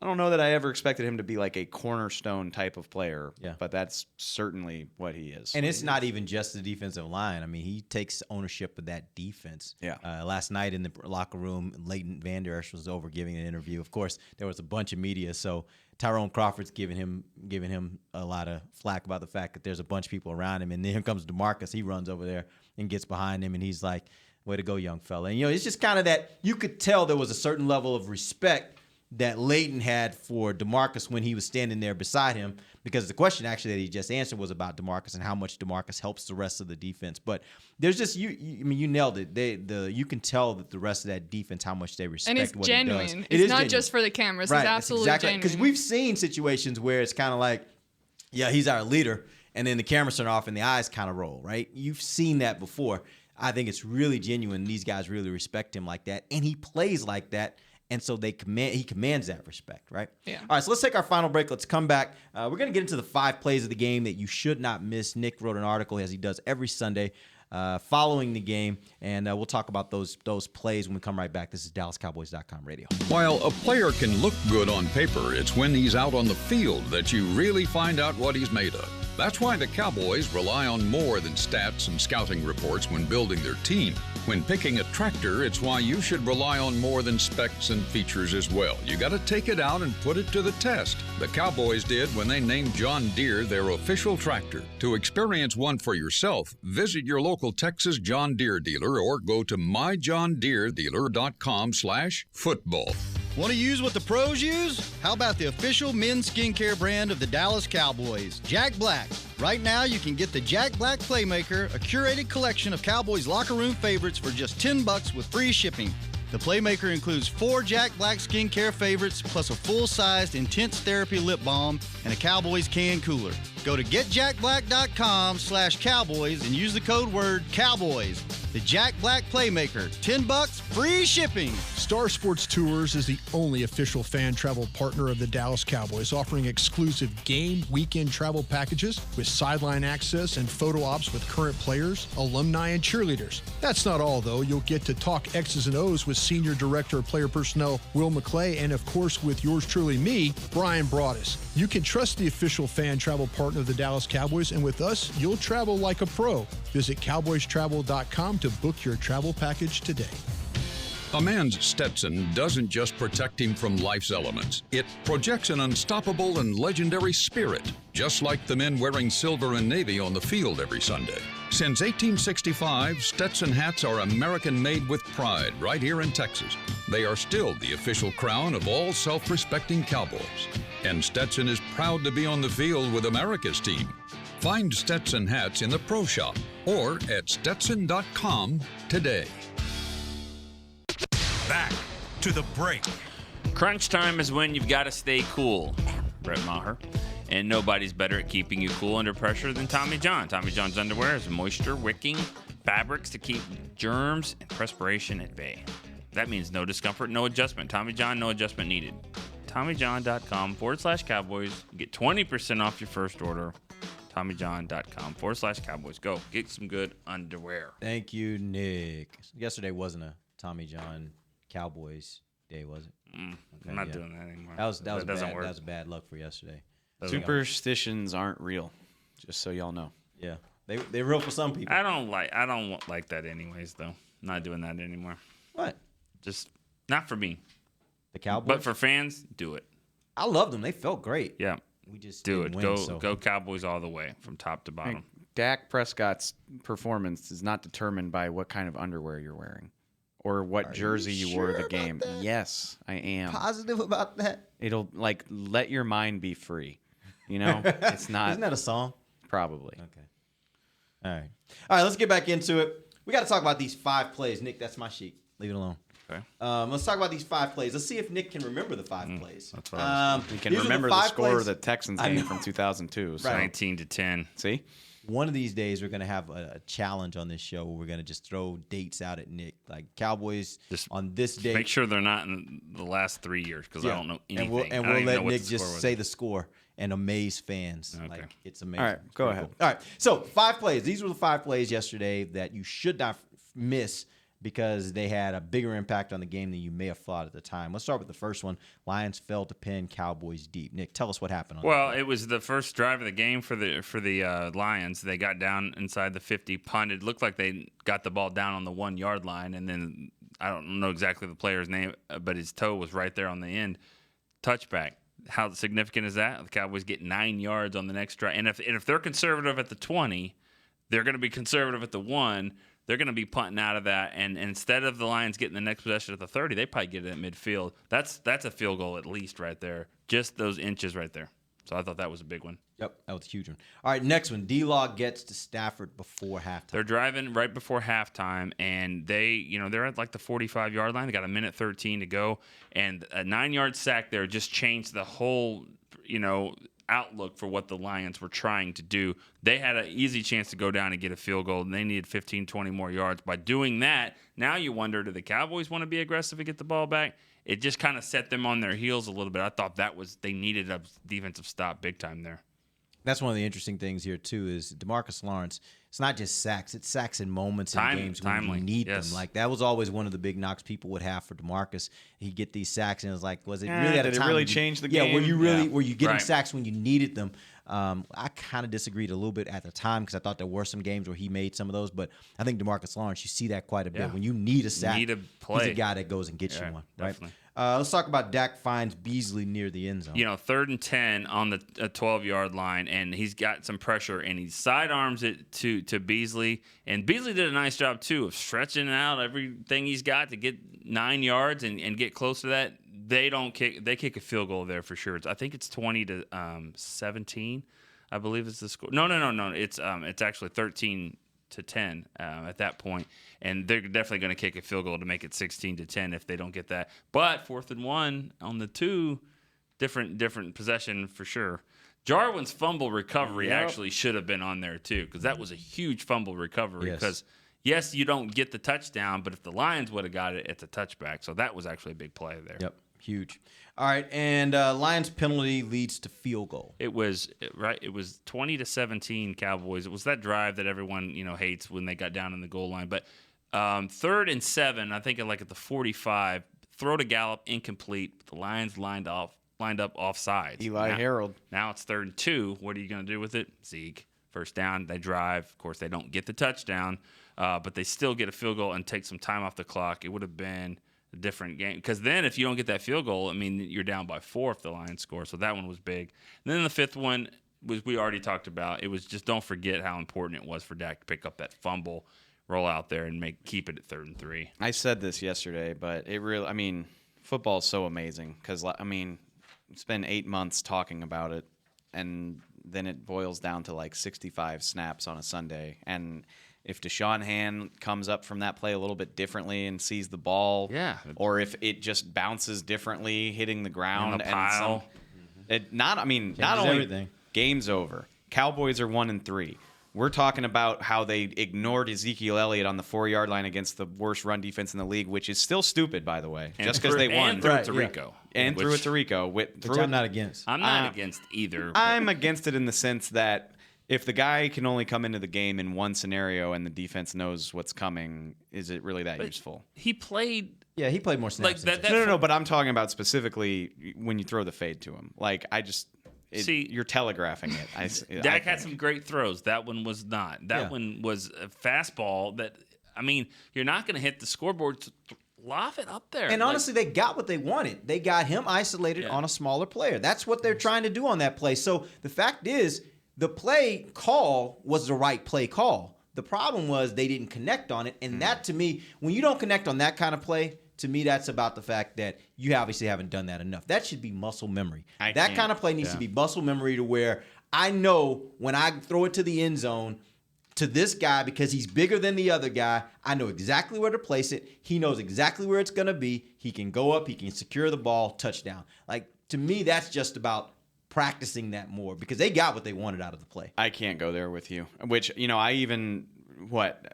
don't know that I ever expected him to be like a cornerstone type of player, but that's certainly what he is. And it's not even just the defensive line. I mean, he takes ownership of that defense. Yeah. Last night in the locker room, Leighton Van Der Esch was over giving an interview. Of course, there was a bunch of media, so Tyrone Crawford's giving him a lot of flack about the fact that there's a bunch of people around him. And then here comes DeMarcus. He runs over there and gets behind him, and he's like, way to go, young fella. And, it's just kind of that you could tell there was a certain level of respect that Leighton had for DeMarcus when he was standing there beside him, because the question actually that he just answered was about DeMarcus and how much DeMarcus helps the rest of the defense. But there's just you nailed it. You can tell that the rest of that defense, how much they respect what he does. And it's genuine. It's not just for the cameras. Right, it's absolutely genuine. Because we've seen situations where it's kind of like, yeah, he's our leader, and then the cameras turn off and the eyes kind of roll, right? You've seen that before. I think it's really genuine. These guys really respect him like that, and he plays like that. And so he commands that respect, right? Yeah. All right, so let's take our final break. Let's come back. We're going to get into the 5 plays of the game that you should not miss. Nick wrote an article, as he does every Sunday, following the game, and we'll talk about those plays when we come right back. This is DallasCowboys.com radio. While a player can look good on paper, it's when he's out on the field that you really find out what he's made of. That's why the Cowboys rely on more than stats and scouting reports when building their team. When picking a tractor, it's why you should rely on more than specs and features as well. You got to take it out and put it to the test. The Cowboys did when they named John Deere their official tractor. To experience one for yourself, visit your local Texas John Deere dealer or go to myjohndeeredealer.com/football. Want to use what the pros use? How about the official men's skincare brand of the Dallas Cowboys, Jack Black? Right now, you can get the Jack Black Playmaker, a curated collection of Cowboys locker room favorites for just $10 with free shipping. The Playmaker includes 4 Jack Black skincare favorites, plus a full-sized Intense Therapy lip balm and a Cowboys can cooler. Go to getjackblack.com/Cowboys and use the code word Cowboys. The Jack Black Playmaker, $10, free shipping. Star Sports Tours is the only official fan travel partner of the Dallas Cowboys, offering exclusive game weekend travel packages with sideline access and photo ops with current players, alumni, and cheerleaders. That's not all, though. You'll get to talk X's and O's with Senior Director of Player Personnel Will McClay, and of course with yours truly, me, Brian Broaddus. You can trust the official fan travel partner of the Dallas Cowboys, and with us, you'll travel like a pro. Visit cowboystravel.com to book your travel package today. A man's Stetson doesn't just protect him from life's elements. It projects an unstoppable and legendary spirit, just like the men wearing silver and navy on the field every Sunday. Since 1865, Stetson hats are American-made with pride right here in Texas. They are still the official crown of all self-respecting Cowboys. And Stetson is proud to be on the field with America's team. Find Stetson hats in the Pro Shop or at Stetson.com today. Back to the break. Crunch time is when you've got to stay cool. Brett Maher. And nobody's better at keeping you cool under pressure than Tommy John. Tommy John's underwear is moisture-wicking fabrics to keep germs and perspiration at bay. That means no discomfort, no adjustment. Tommy John, no adjustment needed. TommyJohn.com/Cowboys. Get 20% off your first order. TommyJohn.com/Cowboys. Go get some good underwear. Thank you, Nick. Yesterday wasn't a Tommy John Cowboys day, was it? I'm not doing that anymore. That was doesn't bad. work. That was bad luck for yesterday. Superstitions aren't real, just so y'all know. Yeah, they're real for some people. I don't like that anyways, though. Not doing that anymore. What? Just not for me. The Cowboys? But for fans, do it. I loved them. They felt great. Yeah. We just do didn't it. win, Go Cowboys all the way from top to bottom. Dak Prescott's performance is not determined by what kind of underwear you're wearing or what jersey you wore to the game. Yes, I am. Positive about that? It'll let your mind be free. You know, it's not. Isn't that a song? Probably. Okay. All right. Let's get back into it. We got to talk about these 5 plays. Nick, that's my sheet. Leave it alone. Okay. Let's talk about these 5 plays. Let's see if Nick can remember the 5 plays. That's what we can remember the score of the Texans game from 2002. So. Right. 19-10. See? One of these days, we're going to have a challenge on this show where we're going to just throw dates out at Nick. Like Cowboys on this day. Make sure they're not in the last 3 years because I don't know anything. And we'll let Nick just say the score and amaze fans. Okay. Like, it's amazing. All right, go ahead. Cool. All right, so 5 plays. These were the 5 plays yesterday that you should not miss because they had a bigger impact on the game than you may have thought at the time. Let's start with the first one. Lions failed to pin Cowboys deep. Nick, tell us what happened. It was the first drive of the game for the Lions. They got down inside the 50, punted. Looked like they got the ball down on the 1-yard line, and then I don't know exactly the player's name, but his toe was right there on the end. Touchback. How significant is that? The Cowboys get 9 yards on the next drive. And if they're conservative at the 20, they're going to be conservative at the 1. They're going to be punting out of that. And instead of the Lions getting the next possession at the 30, they probably get it at midfield. That's a field goal at least right there. Just those inches right there. So I thought that was a big one. Yep, that was a huge one. All right, next one. D-Log gets to Stafford before halftime. They're driving right before halftime, and they're at like the 45-yard line. They got 1:13 to go, and a 9-yard sack there just changed the whole, outlook for what the Lions were trying to do. They had an easy chance to go down and get a field goal, and they needed 15, 20 more yards. By doing that, now you wonder, do the Cowboys want to be aggressive and get the ball back? It just kind of set them on their heels a little bit. I thought they needed a defensive stop big time there. That's one of the interesting things here, too, is DeMarcus Lawrence. it's not just sacks. It's sacks in moments in games when timely. you need Yes. them. Like that was always one of the big knocks people would have for DeMarcus. He'd get these sacks, and it was like, was it really at a did it time? really change the game? Were you getting Right. sacks when you needed them? I kind of disagreed a little bit at the time because I thought there were some games where he made some of those, but I think DeMarcus Lawrence, you see that quite a bit. Yeah. When you need a sack, Need a play. he's a guy that goes and gets you one. Right? Definitely. Let's talk about Dak finds Beasley near the end zone. 3rd and 10 on the 12-yard line, and he's got some pressure, and he sidearms it to Beasley. And Beasley did a nice job, too, of stretching out everything he's got to get 9 yards and get close to that. They kick a field goal there for sure. I think it's 20-17, I believe is the score. No. It's actually 13-10 at that point, and they're definitely going to kick a field goal to make it 16-10 if they don't get that. But 4th and 1 on the 2, different possession for sure. Jarwin's fumble recovery actually should have been on there too, because that was a huge fumble recovery. Because yes, you don't get the touchdown, but if the Lions would have got it, it's a touchback. So that was actually a big play there. Yep, huge. All right, and Lions penalty leads to field goal. It was 20-17 Cowboys. It was that drive that everyone hates when they got down in the goal line. But 3rd and 7, I think at the 45, throw to Gallup, incomplete. The Lions lined up offsides. Harold. Now it's 3rd and 2. What are you going to do with it? Zeke. First down, they drive. Of course, they don't get the touchdown, but they still get a field goal and take some time off the clock. It would have been a different game. Because then if you don't get that field goal, I mean, you're down by 4 if the Lions score. So that one was big. And then the 5th one we already talked about. It was just, don't forget how important it was for Dak to pick up that fumble, roll out there, and keep it at 3rd and 3. I said this yesterday, but football is so amazing because, it's been 8 months talking about it, and then it boils down to 65 snaps on a Sunday. And if Deshaun Hand comes up from that play a little bit differently and sees the ball, or if it just bounces differently, hitting the ground, in the pile. Not only everything. Game's over. Cowboys are 1-3. We're talking about how they ignored Ezekiel Elliott on the 4-yard line against the worst run defense in the league, which is still stupid, by the way, just because they won. And threw it to Rico. And threw it to Rico. Which I'm not against. I'm not against either. I'm against it in the sense that if the guy can only come into the game in one scenario and the defense knows what's coming, is it really that useful? He played. Yeah, he played more snaps. No, but I'm talking about specifically when you throw the fade to him. You're telegraphing it. Dak had some great throws. That one was not. That one was a fastball that, you're not going to hit the scoreboard. Lob it up there. And honestly, they got what they wanted. They got him isolated on a smaller player. That's what they're trying to do on that play. So the fact is, the play call was the right play call. The problem was they didn't connect on it. And that, to me, when you don't connect on that kind of play, to me, that's about the fact that you obviously haven't done that enough. That should be muscle memory. That kind of play needs to be muscle memory to where I know when I throw it to the end zone to this guy because he's bigger than the other guy, I know exactly where to place it. He knows exactly where it's going to be. He can go up. He can secure the ball, touchdown. To me, that's just about practicing that more because they got what they wanted out of the play. I can't go there with you, which,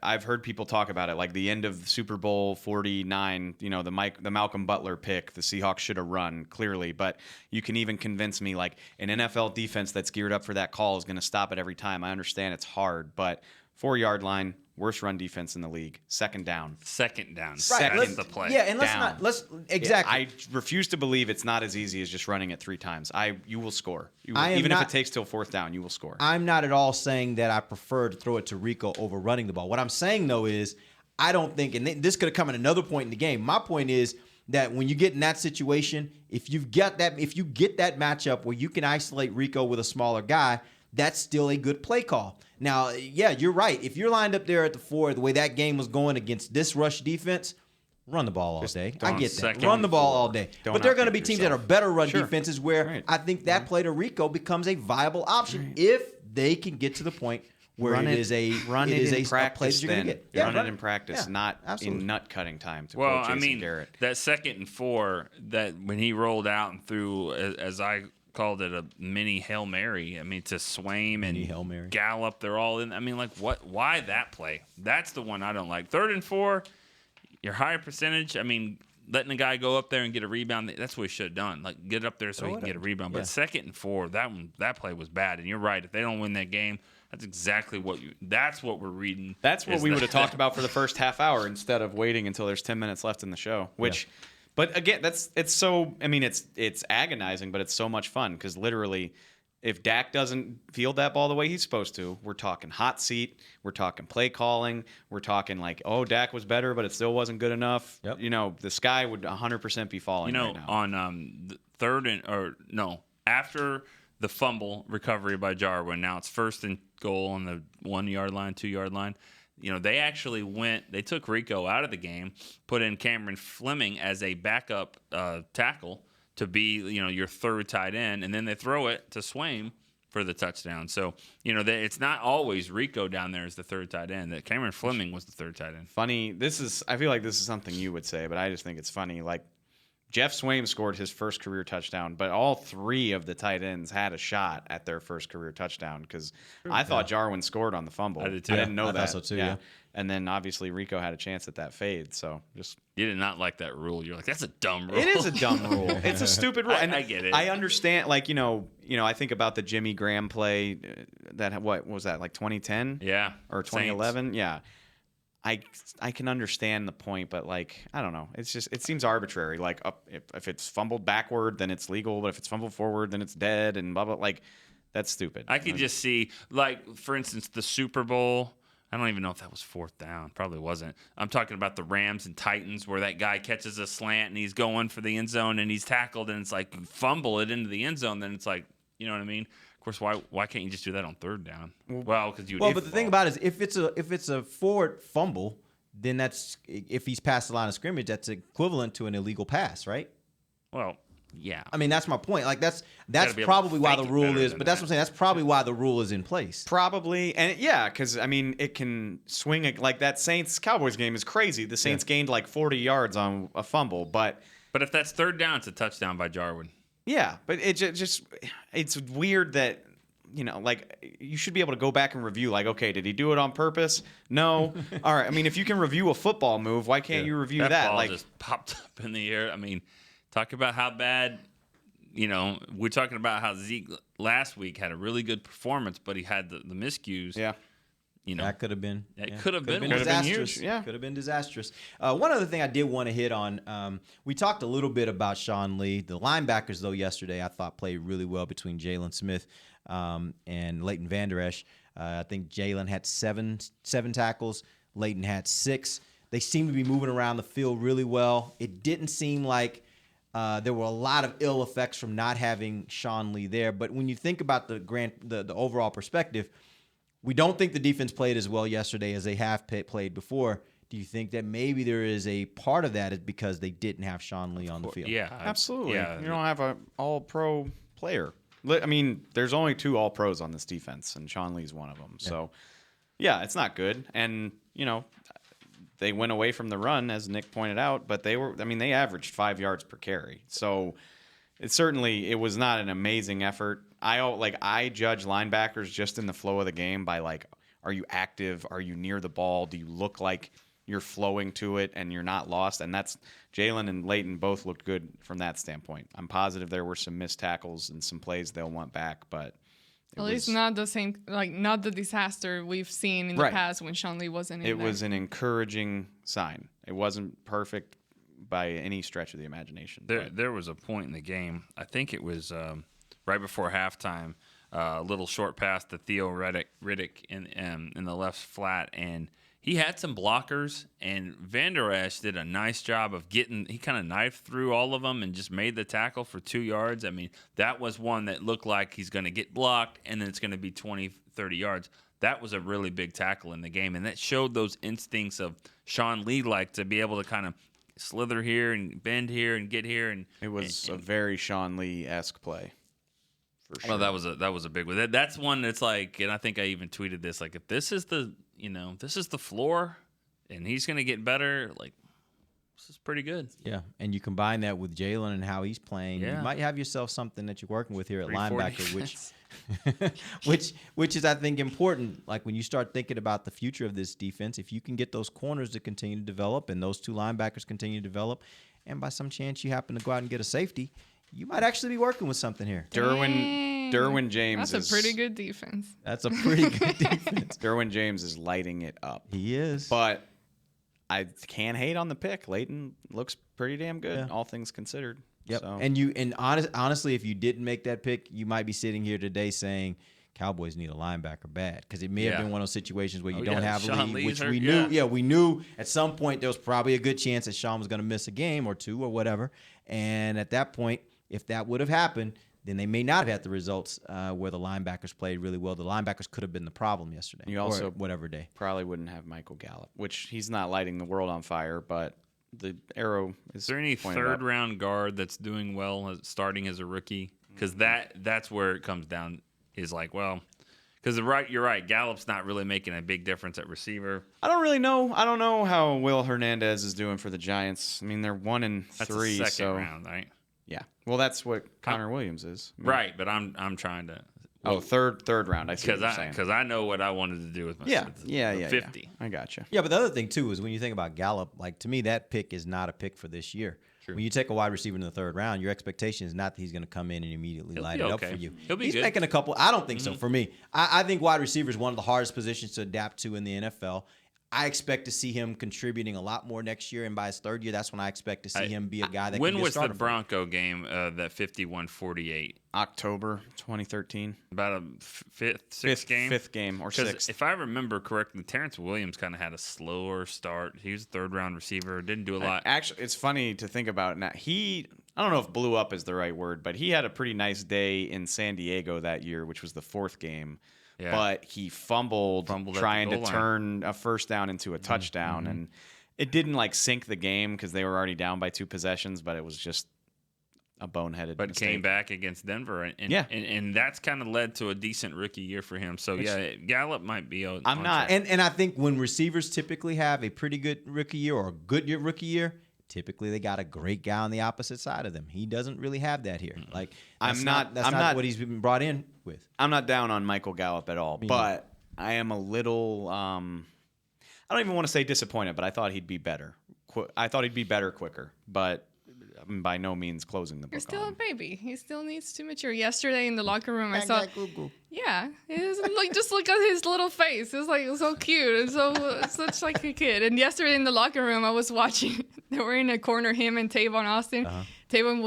I've heard people talk about it, like the end of Super Bowl 49, the Malcolm Butler pick, the Seahawks should have run, clearly. But you can even convince me, an NFL defense that's geared up for that call is going to stop it every time. I understand it's hard, but 4-yard line, worst run defense in the league. Second down. That's the play. Yeah, and exactly. I refuse to believe it's not as easy as just running it 3 times. You will score. Even if it takes till 4th down, you will score. I'm not at all saying that I prefer to throw it to Rico over running the ball. What I'm saying, though, is I don't think, and this could have come at another point in the game. My point is that when you get in that situation, if you get that matchup where you can isolate Rico with a smaller guy, that's still a good play call. Now, yeah, you're right. If you're lined up there at the 4, the way that game was going against this rush defense, run the ball all day. I get that. Run the ball all day. But there are going to be teams that are better run defenses where I think that play to Rico becomes a viable option if they can get to the point where run it is a practice. Play that you're going to get. Run it in practice, not in nut cutting time. That 2nd and 4 that when he rolled out and threw, as I called it, a mini Hail Mary. To Swaim and Gallup, they're all in. What? Why that play? That's the one I don't like. 3rd and 4, your higher percentage. Letting a guy go up there and get a rebound. That's what he should have done. Get up there so he can get a rebound. But 2nd and 4, that play was bad. And you're right. If they don't win that game, That's exactly what that's what we're reading. That's what we would have talked about for the first half hour instead of waiting until there's 10 minutes left in the show. But again, it's so. I mean, it's agonizing, but it's so much fun because literally, if Dak doesn't field that ball the way he's supposed to, we're talking hot seat, we're talking play calling, we're talking like, oh, Dak was better, but it still wasn't good enough. Yep. You know, the sky would 100% be falling. You know, right now. on the after the fumble recovery by Jarwin, now it's 1st and goal on the 1 yard line, 2 yard line. You know, they actually they took Rico out of the game, put in Cameron Fleming as a backup tackle to be, you know, your third tight end, and then they throw it to Swaim for the touchdown. So, you know, it's not always Rico down there as the third tight end. That Cameron Fleming was the third tight end. Funny, I feel like this is something you would say, but I just think it's funny. Like, Jeff Swaim scored his first career touchdown, but all 3 of the tight ends had a shot at their first career touchdown because I thought Jarwin scored on the fumble. I did too. I didn't know I that. thought so too, yeah. And then obviously Rico had a chance at that fade. So just You did not like that rule. You're like, that's a dumb rule. it is a dumb rule. It's a stupid rule. And I get it. I understand. Like you know, I think about the Jimmy Graham play. What was that? Like 2010? Yeah. Or 2011? Yeah. I can understand the point, but like I don't know. It's just it seems arbitrary. Like if it's fumbled backward, then it's legal, but if it's fumbled forward, then it's dead, and blah blah. Like that's stupid. I could just see, like for instance, the Super Bowl. I don't even know if that was 4th down. Probably wasn't. I'm talking about the Rams and Titans where that guy catches a slant and he's going for the end zone and he's tackled and it's like fumble it into the end zone. Then it's like, you know what I mean? Of course, why can't you just do that on 3rd down? Well, because you. Well, but the thing about it is, if it's a forward fumble, then that's if he's past the line of scrimmage, that's equivalent to an illegal pass, right? Well, yeah. I mean, that's my point. Like that's probably why the rule is. But that's what I'm saying. That's probably why the rule is in place. Probably, and yeah, because I mean, it can swing it like that. Saints Cowboys game is crazy. The Saints gained like 40 yards on a fumble, but if that's 3rd down, it's a touchdown by Jarwin. Yeah, but it just it's weird that like you should be able to go back and review. Like, okay, did he do it on purpose? No. All right. I mean, if you can review a football move, why can't you review that? Ball Like, just popped up in the air. I mean, talk about how bad. We're talking about how Zeke last week had a really good performance, but he had the miscues. Yeah. That could have been. It could have been disastrous. Huge. Yeah. Could have been disastrous. One other thing I did want to hit on, we talked a little bit about Sean Lee. The linebackers, though, yesterday I thought played really well between Jalen Smith and Leighton Vander Esch. I think Jalen had seven tackles. Leighton had 6. They seemed to be moving around the field really well. It didn't seem like there were a lot of ill effects from not having Sean Lee there. But when you think about the overall perspective, we don't think the defense played as well yesterday as they have played before. Do you think that maybe there is a part of that is because they didn't have Sean Lee on the field? Yeah, absolutely. Yeah. You don't have an all-pro player. I mean, there's only 2 all-pros on this defense, and Sean Lee's one of them. Yeah. So, yeah, it's not good. And, they went away from the run, as Nick pointed out, but they averaged 5 yards per carry. So, it was not an amazing effort. I judge linebackers just in the flow of the game by like, are you active? Are you near the ball? Do you look like you're flowing to it and you're not lost? And that's Jalen and Leighton both looked good from that standpoint. I'm positive there were some missed tackles and some plays they'll want back, but at least not the same, like not the disaster we've seen in the past when Sean Lee wasn't in there. It was an encouraging sign. It wasn't perfect by any stretch of the imagination. There was a point in the game, I think it was right before halftime, a little short pass to Theo Riddick in the left flat, and he had some blockers, and Vander Esch did a nice job of he kind of knifed through all of them and just made the tackle for 2 yards. I mean, that was one that looked like he's going to get blocked, and then it's going to be 20, 30 yards. That was a really big tackle in the game, and that showed those instincts of Sean Lee, like to be able to kind of slither here and bend here and get here. And it was a very Sean Lee-esque play. For sure. Well, that was a big one. That's one that's like, and I think I even tweeted this, like, if this is the floor and he's going to get better, like, this is pretty good. Yeah, and you combine that with Jalen and how he's playing, you might have yourself something that you're working with here at linebacker, which is, I think, important. Like, when you start thinking about the future of this defense, if you can get those corners to continue to develop and those 2 linebackers continue to develop, and by some chance you happen to go out and get a safety, you might actually be working with something here. Derwin Derwin James That's a pretty good defense. That's a pretty good defense. Derwin James is lighting it up. He is. But I can't hate on the pick. Leighton looks pretty damn good, all things considered. Yep. So. And honestly, if you didn't make that pick, you might be sitting here today saying Cowboys need a linebacker bad, because it may have been one of those situations where you don't have a lead, which we knew. Yeah, we knew at some point there was probably a good chance that Sean was going to miss a game or two or whatever. And at that point, if that would have happened, then they may not have had the results where the linebackers played really well. The linebackers could have been the problem yesterday. You also or whatever day. Probably wouldn't have Michael Gallup, which he's not lighting the world on fire, but the arrow is. Is there any third-round guard that's doing well starting as a rookie? Because that's where it comes down. Is like, well, because you're right. Gallup's not really making a big difference at receiver. I don't really know. I don't know how Will Hernandez is doing for the Giants. I mean, they're 1-3. That's the second round, right? Yeah. Well, that's what Connor Williams is. I mean, right, but I'm trying to. Oh, third round. I see what you're saying. Because I know what I wanted to do with my 50. Yeah. I gotcha. Yeah, but the other thing too is when you think about Gallup, like to me, that pick is not a pick for this year. True. When you take a wide receiver in the third round, your expectation is not that he's going to come in and immediately light it up for you. He's good. Making a couple. I don't think so. For me, I think wide receiver is one of the hardest positions to adapt to in the NFL. I expect to see him contributing a lot more next year, and by his third year, that's when I expect to see him be a guy that. When can be was a the Bronco game? That 51-48. October 2013. About a sixth game. Fifth game or sixth. If I remember correctly, Terrence Williams kind of had a slower start. He was a third-round receiver. Didn't do a lot. Actually, it's funny to think about now. I don't know if blew up is the right word, but he had a pretty nice day in San Diego that year, which was the fourth game. Yeah. But he fumbled trying to turn a first down into a touchdown. And it didn't sink the game because they were already down by 2 possessions, but it was just a boneheaded mistake. Came back against Denver. And that's kind of led to a decent rookie year for him. So, Gallup might be on track. And I think when receivers typically have a pretty good rookie year or a good rookie year, typically they got a great guy on the opposite side of them. He doesn't really have that here. That's not what he's been brought in with. I'm not down on Michael Gallup at all, but I am a little I don't even want to say disappointed, but I thought he'd be better. I thought he'd be better quicker, but I'm by no means closing the book. You're still a baby. He still needs to mature. Yesterday in the locker room, I saw. Yeah, just look at his little face. It's so cute and such like a kid. And yesterday in the locker room, I was watching. They were in a corner, him and Tavon Austin. Tavon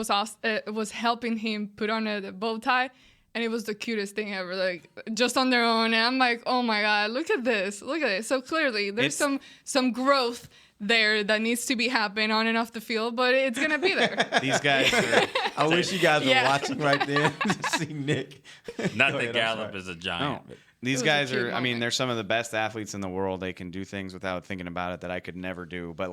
was helping him put on a bow tie, and it was the cutest thing ever. Just on their own, and I'm like, oh my god, look at this. So clearly, there's some growth there that needs to be happening on and off the field, but it's gonna be there. These guys I wish you guys were watching right there to see Nick. Not that Gallup is a giant. No. These guys are, they're some of the best athletes in the world. They can do things without thinking about it that I could never do. But,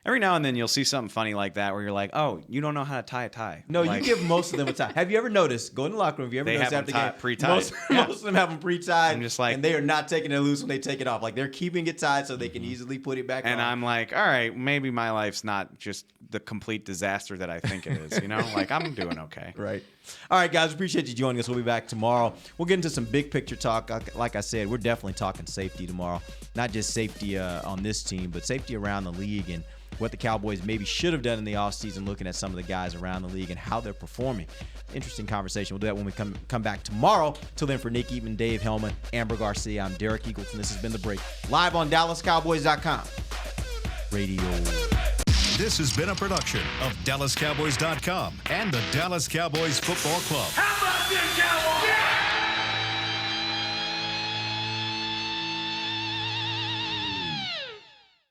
every now and then you'll see something funny like that where you're like, oh, you don't know how to tie a tie. No, you give most of them a tie. Have you ever noticed, go in the locker room, have you ever noticed after the game, pre-tied. Most of them have them pre-tied, I'm just like, and they are not taking it loose when they take it off. They're keeping it tied so they can easily put it back on. And I'm like, all right, maybe my life's not just the complete disaster that I think it is, I'm doing okay. Right. All right, guys, appreciate you joining us. We'll be back tomorrow. We'll get into some big picture talk. Like I said, we're definitely talking safety tomorrow. Not just safety on this team, but safety around the league and what the Cowboys maybe should have done in the offseason, looking at some of the guys around the league and how they're performing. Interesting conversation. We'll do that when we come back tomorrow. Till then, for Nick Eatman, Dave Hellman, Amber Garcia, I'm Derek Eagleton. This has been The Break, live on DallasCowboys.com radio. This has been a production of DallasCowboys.com and the Dallas Cowboys Football Club.